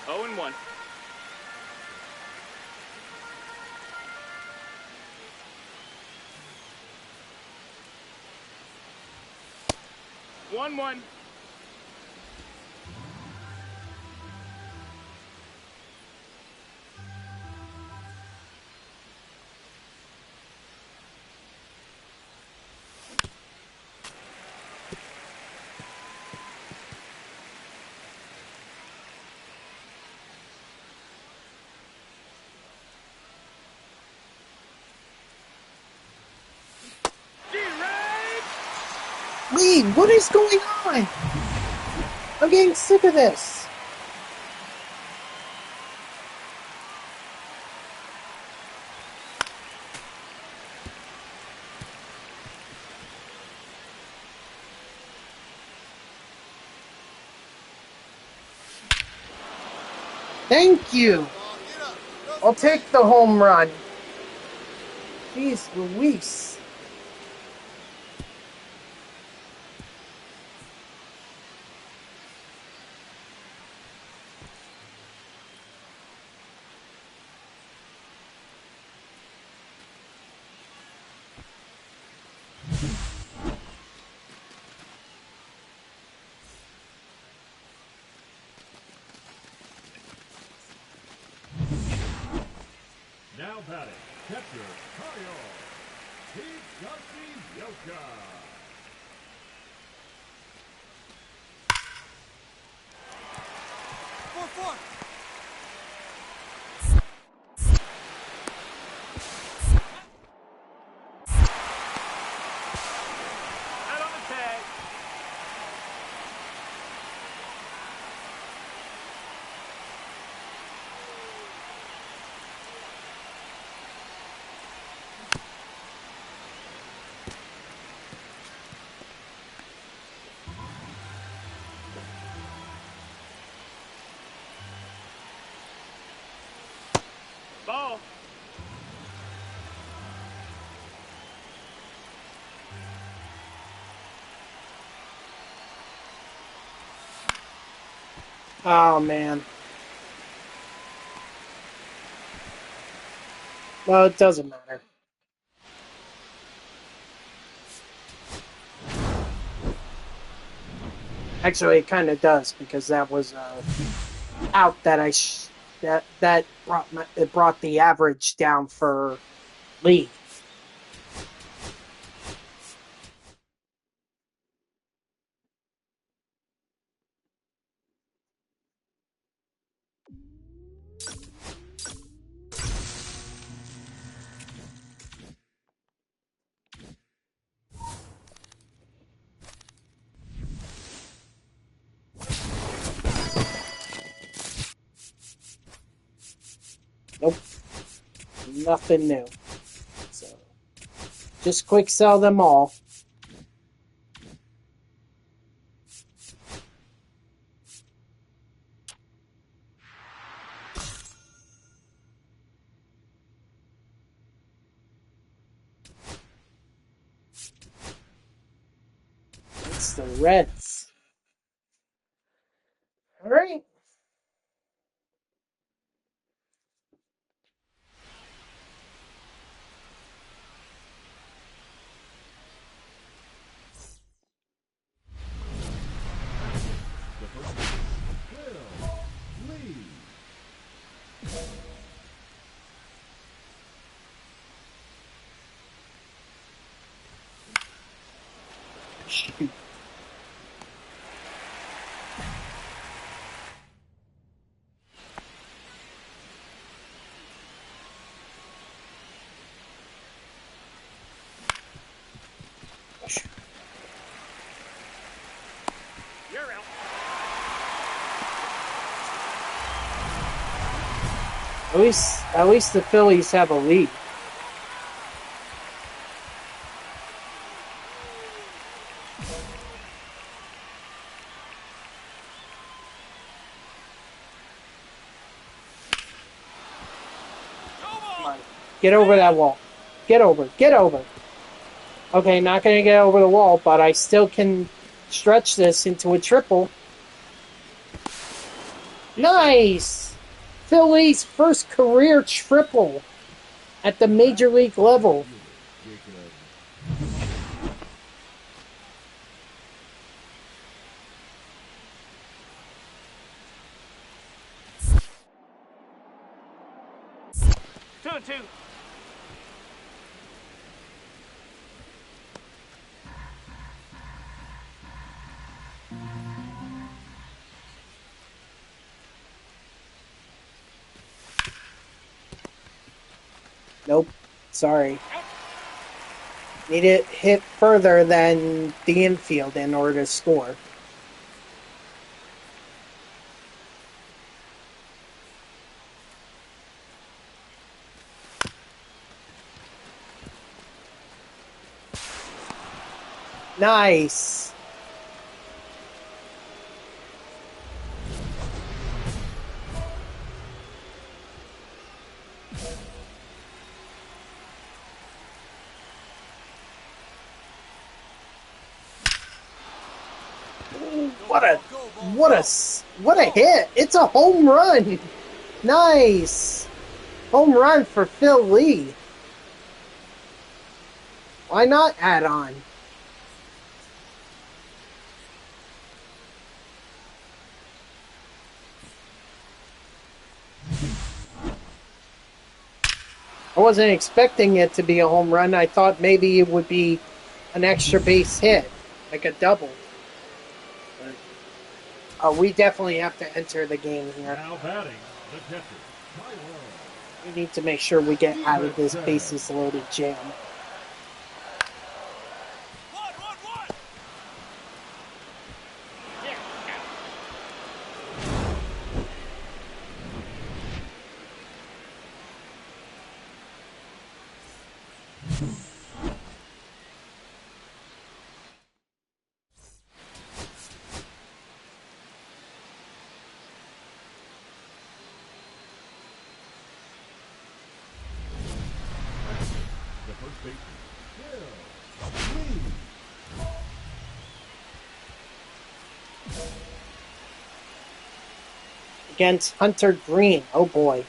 Oh and 1. One. Lee, what is going on? I'm getting sick of this. Thank you. I'll take the home run. Jeez Louise. Now batting, catcher, Kyle Yoka. 4, 4. Ball. Oh, man. Well, it doesn't matter. Actually, it kind of does, because that was out that that brought the average down for Lee. Nope. Nothing new. So just quick sell them all. It's the Reds. All right. The first baseman, Phil Lee. Shoot. You're out. At least the Phillies have a lead. Come on. Get over that wall. Get over. Get over. Okay, not going to get over the wall, but I still can stretch this into a triple. Nice! Phillies' first career triple at the major league level. Two and two. Nope. Sorry. Need it hit further than the infield in order to score. Nice. What a hit. It's a home run. Nice. Home run for Phil Lee. Why not add on? I wasn't expecting it to be a home run. I thought maybe it would be an extra base hit, like a double. But, we definitely have to enter the game here. Now batting, the catcher, Tyler. We need to make sure we get out of this bases loaded jam. baseman, Bill Lee. Against Hunter Green. Oh boy.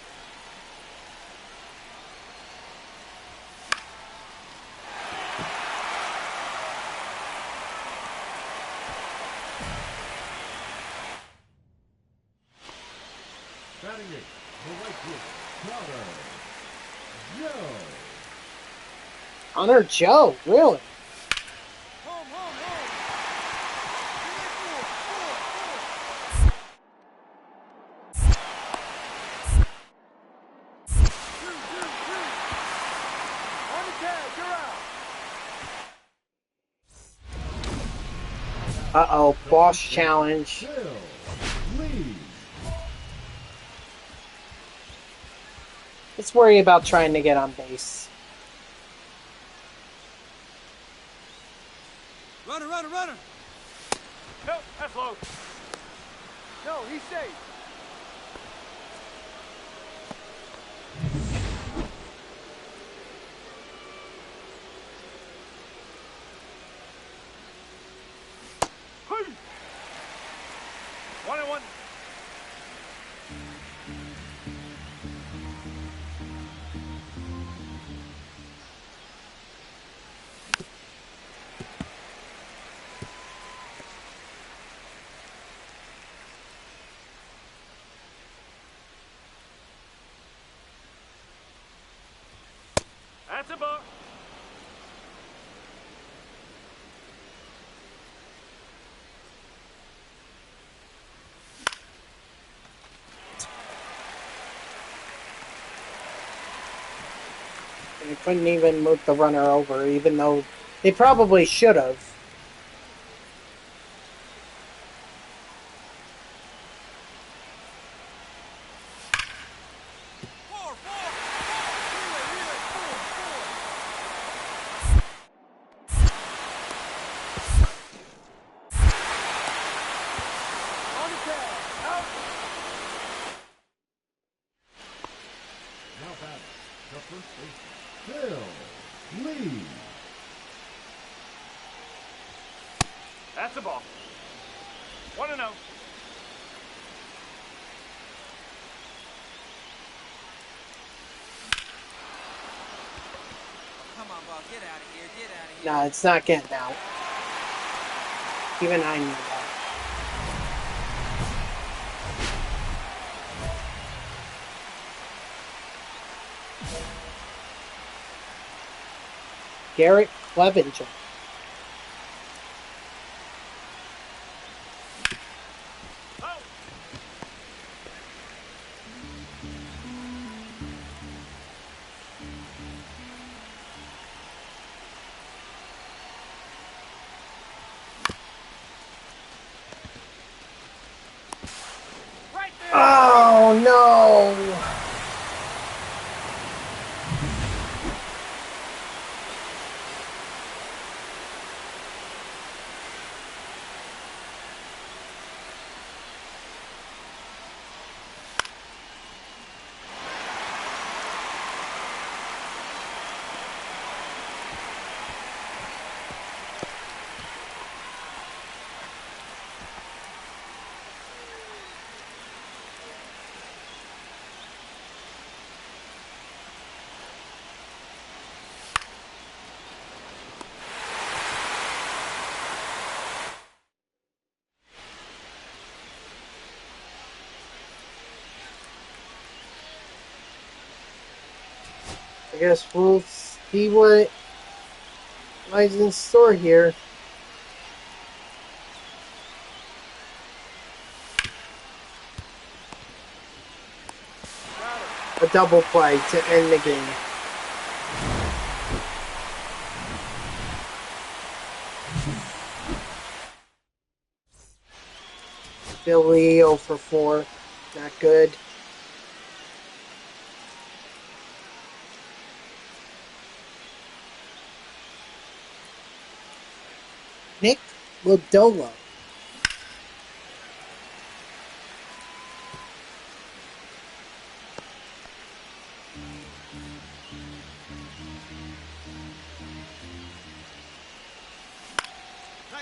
Batting eighth, the right fielder, Connor Joe. Hunter Joe, really? Home, home, home. Give me four. On the tag, you're out. Uh-oh, boss challenge. Bill Lee. Let's worry about trying to get on base. Runner, runner, runner. Nope, that's low. No, he's safe. Hey! 1-1. That's a ball. They couldn't even move the runner over, even though they probably should have. Four, four. Relay, four. On the tag. Out. Now batting, the first baseman, Bill Lee. That's a ball. 1-0. Come on, ball. Get out of here. Get out of here. Nah, it's not getting out. Even I knew that. Garrett Clevenger. Out. Right there. Oh, no! I guess we'll see what lies in store here. A double play to end the game. Billy 0 for 4. Not good. Nick Lodolo.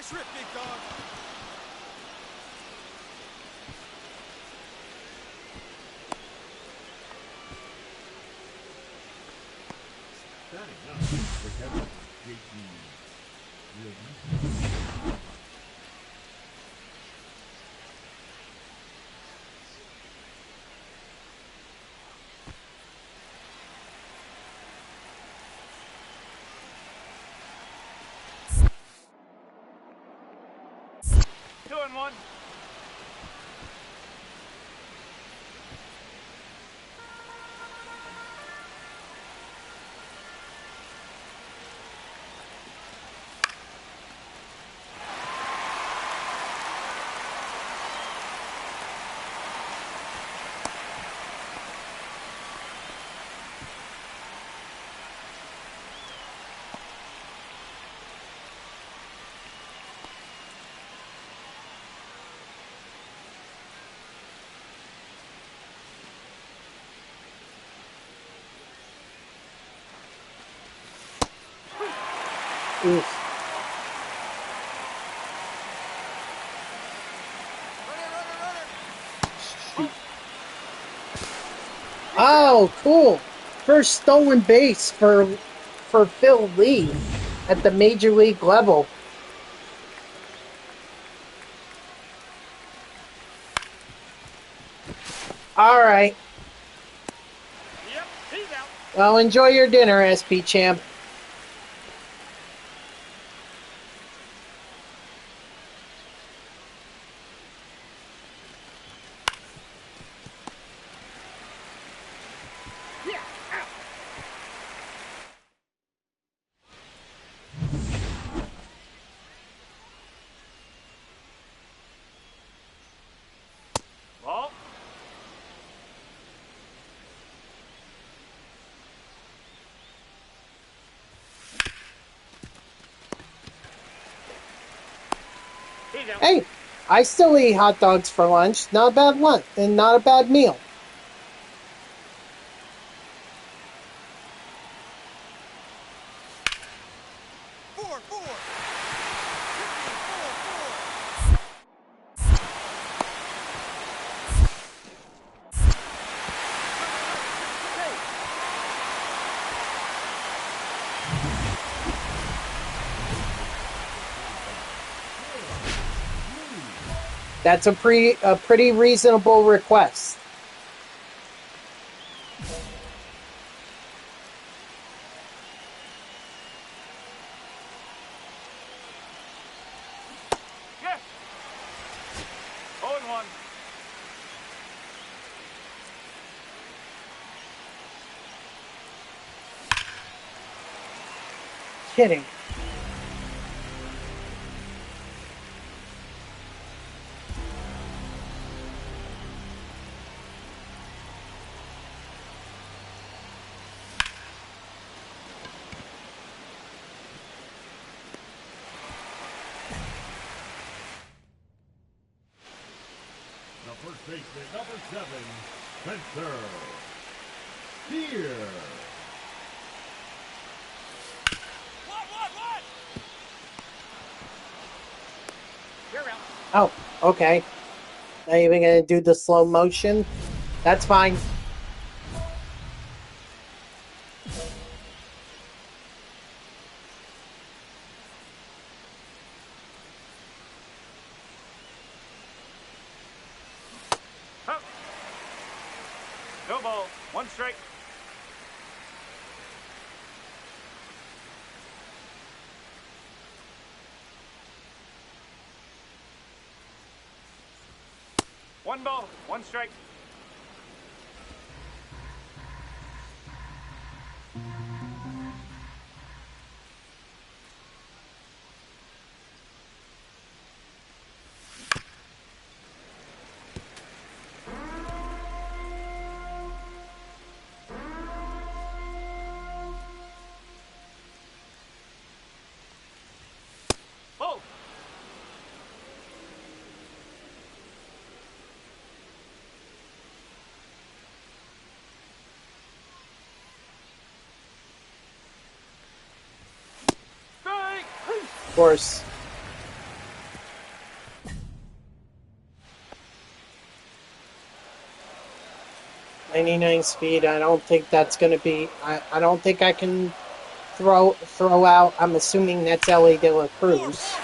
Nice rip, big dog. Batting up for Kevin, JT. Two and one. Oof. Oh, cool. First stolen base for Phil Lee at the major league level. All right. Yep, he's out. Well, enjoy your dinner, SP Champ. Ball. He's out. Hey, I still eat hot dogs for lunch. Not a bad lunch and not a bad meal. Four, four. That's a pretty reasonable request. Yes. 0 and 1. Kidding. The first baseman, number 7, Spencer Steer. What? You're out. Oh, okay. Not even gonna do the slow motion. That's fine. Up. No ball. 1 strike. One ball. 1 strike. Ball. Strike. Of course. 99 speed. I don't think that's going to be. I don't think I can throw out. I'm assuming that's Ellie De La Cruz.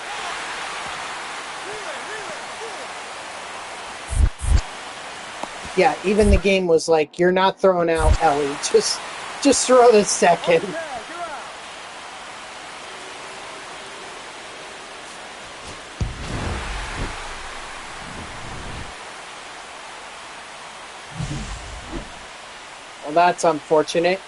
Yeah, even the game was like, you're not throwing out Ellie. Just throw the second. Well, that's unfortunate.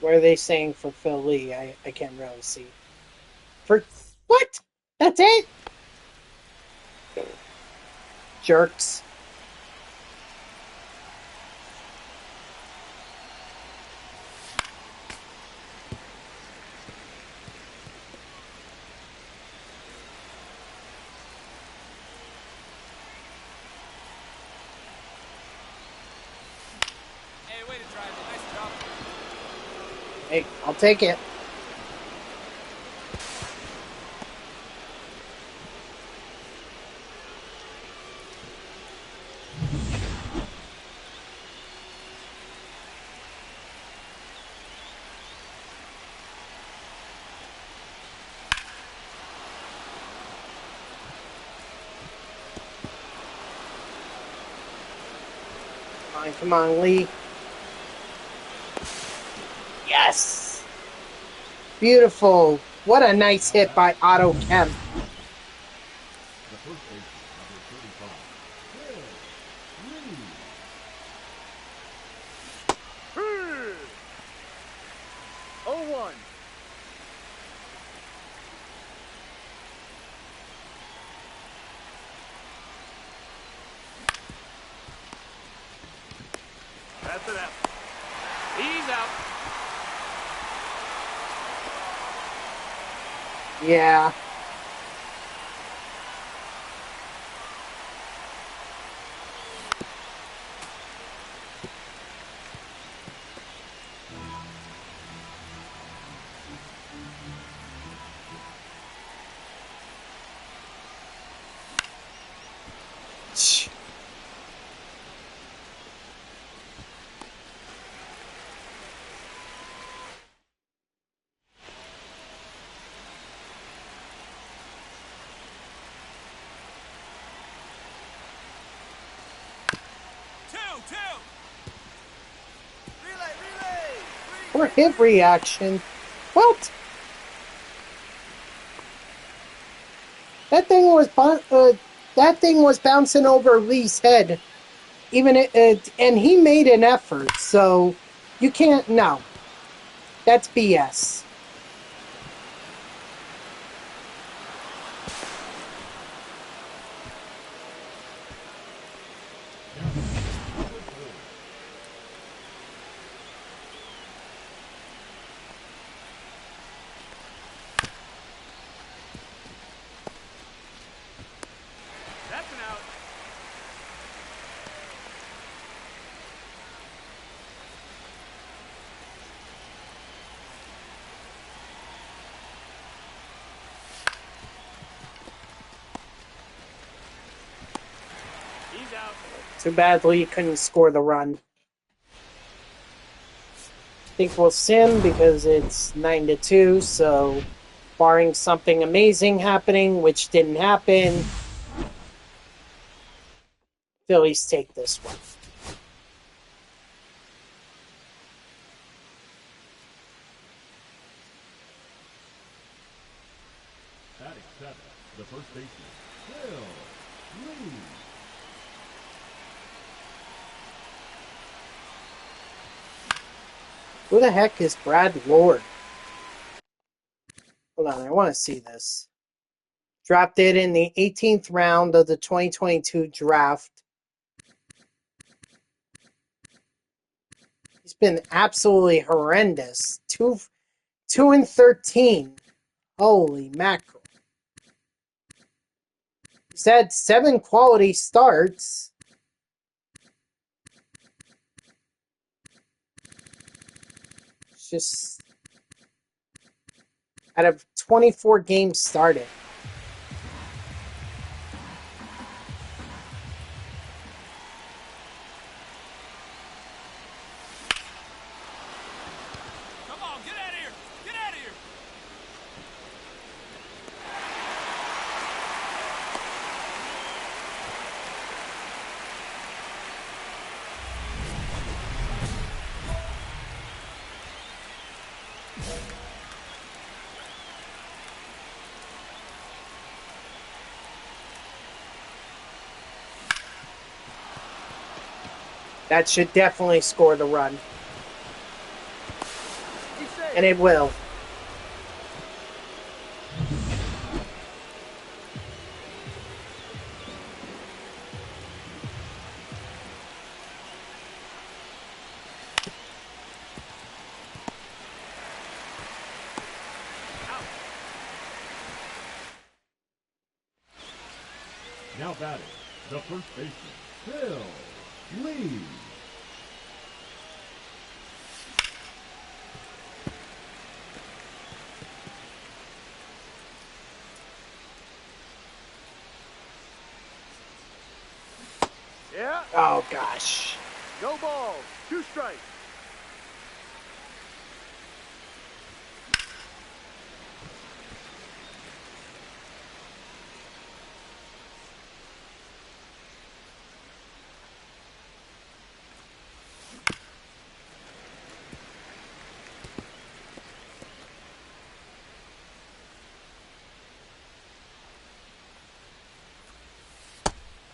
What are they saying for Phil Lee? I can't really see. For what? That's it? Jerks. Hey, way to drive it. Nice job. Hey, I'll take it. Come on, Lee. Yes! Beautiful. What a nice hit by Otto Kemp. The first baseman, number 35, Phil Lee. 0-1. That's it out. He's out. Yeah. Two. Relay. For hit reaction. What? That thing was bouncing over Lee's head. And he made an effort, so you can't. No, that's BS. That's an out. He's out. Too bad Lee couldn't score the run. I think we'll sim because it's 9-2, so barring something amazing happening, which didn't happen, Phillies take this one. Batting seventh, the first baseman, Phil Lee. Who the heck is Brad Lord? Hold on, I want to see this. Drafted in the 18th round of the 2022 draft. He's been absolutely horrendous. 2-13. Holy mackerel. He's had 7 quality starts. It's just out of 24 games started. Come on, get out of here! Get out of here! That should definitely score the run. And it will. Now batting, the first baseman, Phil Lee. Yeah, Oh, gosh. no balls. 2 strikes.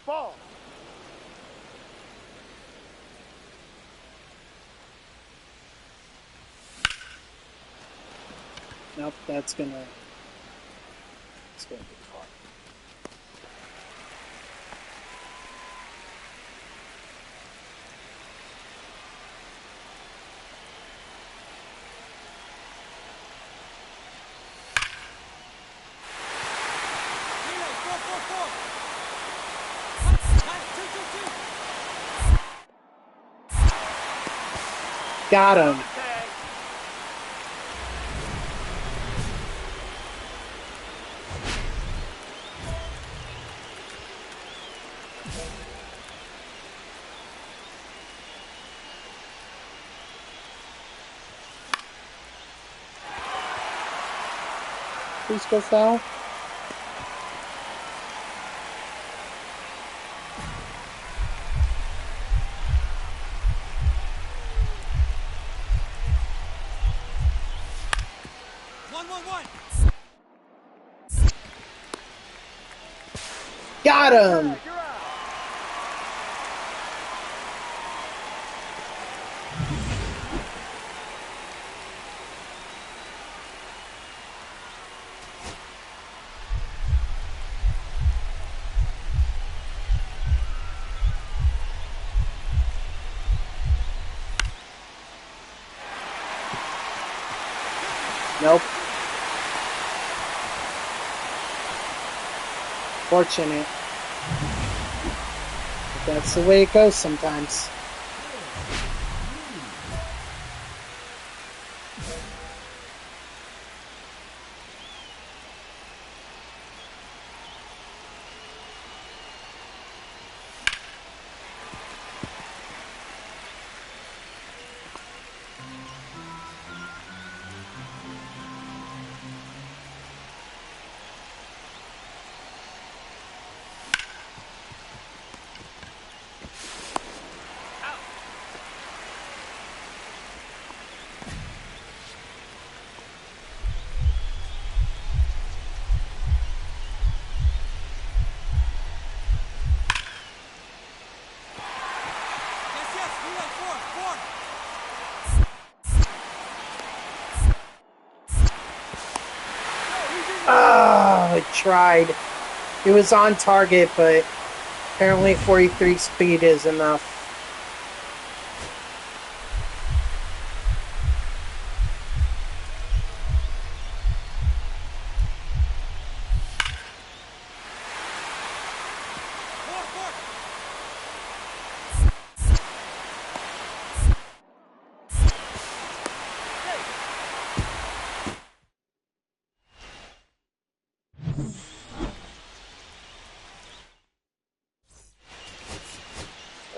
Ball. Nope, that's gonna... It's gonna be caught. Relay, 4-4-4! Cut, 2-2-2! Got him. Tag. Please go foul. One. Got him. You're out. Nope. Fortunate. But that's the way it goes sometimes. Yes, relay, 4. Oh, tried. He was on target, but apparently 43 speed is enough.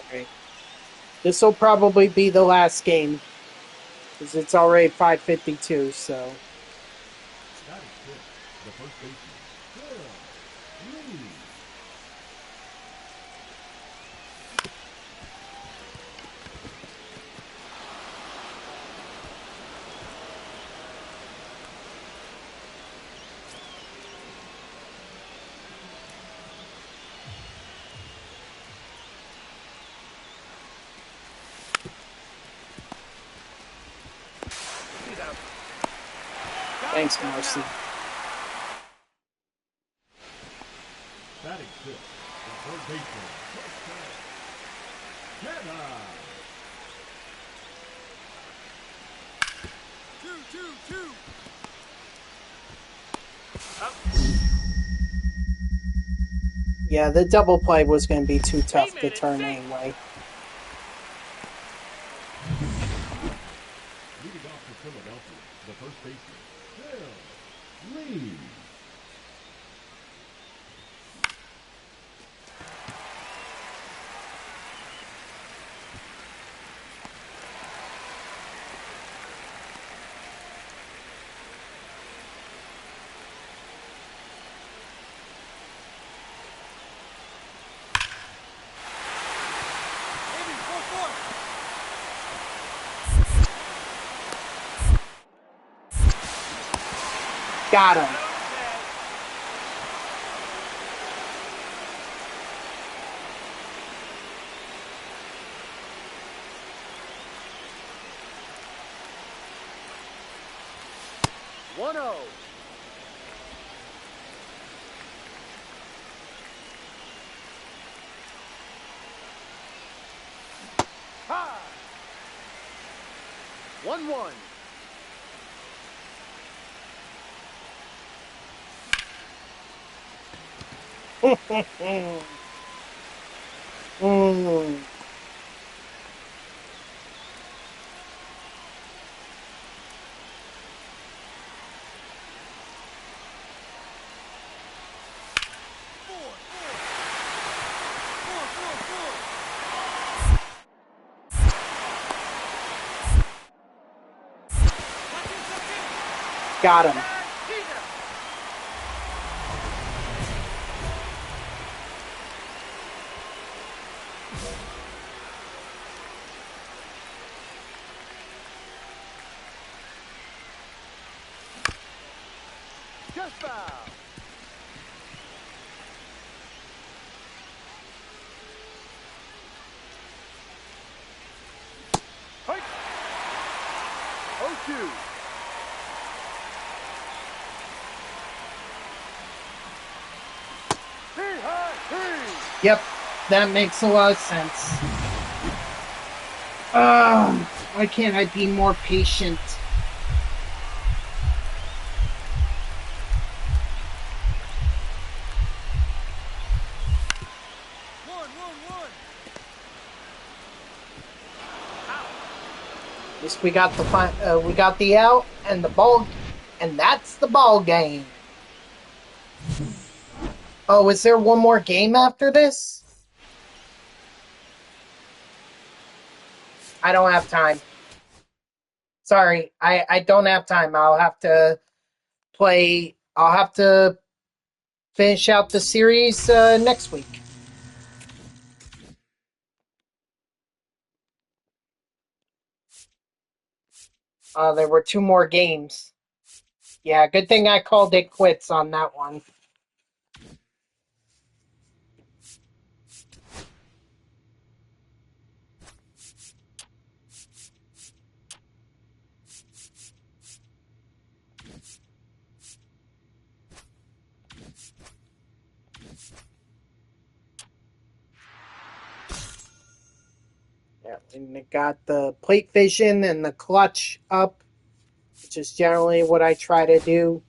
Okay. This will probably be the last game, because it's already 5:52, so... That is good. The first baseman, Phil Lee. He's out. Thanks, Marcy. Batting fifth, the third baseman, Kenna. 2-2-2. Yeah, the double play was going to be too tough to minutes, turn six. anyway. Leading off for Philadelphia, the first baseman, Phil Lee. Maybe 4-4. Got him. One zero. High. 1-1. Mm. Got him. Just foul. Hike. 0-2. Yep, that makes a lot of sense. Why can't I be more patient? At least we got the out and the ball, and that's the ball game. Oh, is there one more game after this? I don't have time. Sorry, I don't have time. I'll have to finish out the series next week. There were two more games. Yeah, good thing I called it quits on that one. Yeah, and it got the plate vision and the clutch up, which is generally what I try to do.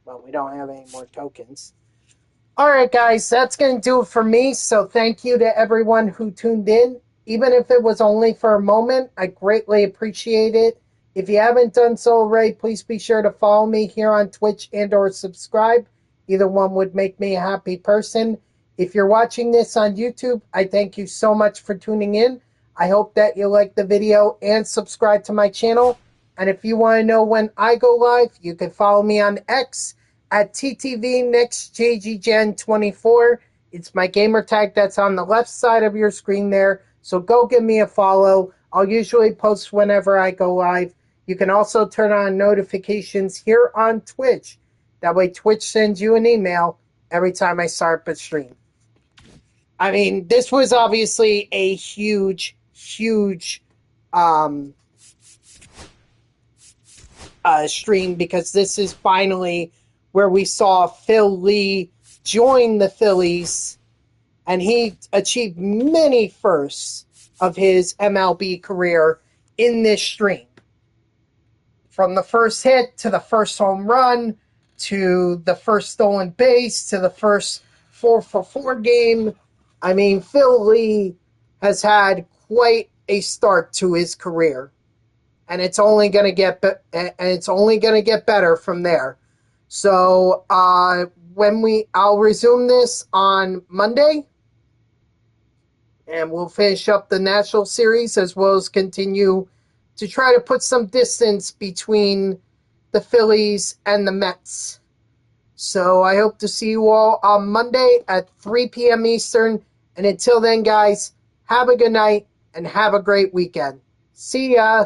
Well, we don't have any more tokens. All right, guys, that's going to do it for me. So thank you to everyone who tuned in. Even if it was only for a moment, I greatly appreciate it. If you haven't done so already, please be sure to follow me here on Twitch and or subscribe. Either one would make me a happy person. If you're watching this on YouTube, I thank you so much for tuning in. I hope that you like the video and subscribe to my channel. And if you want to know when I go live, you can follow me on X at TTVNextJGGen24. It's my gamer tag that's on the left side of your screen there. So go give me a follow. I'll usually post whenever I go live. You can also turn on notifications here on Twitch. That way Twitch sends you an email every time I start a stream. I mean, this was obviously a huge stream because this is finally where we saw Phil Lee join the Phillies, and he achieved many firsts of his MLB career in this stream. From the first hit to the first home run to the first stolen base to the first 4-for-4 game. I mean, Phil Lee has had quite a start to his career, and it's only going to get better from there. So I'll resume this on Monday, and we'll finish up the National Series as well as continue to try to put some distance between the Phillies and the Mets. So I hope to see you all on Monday at 3 p.m. Eastern. And until then, guys, have a good night and have a great weekend. See ya!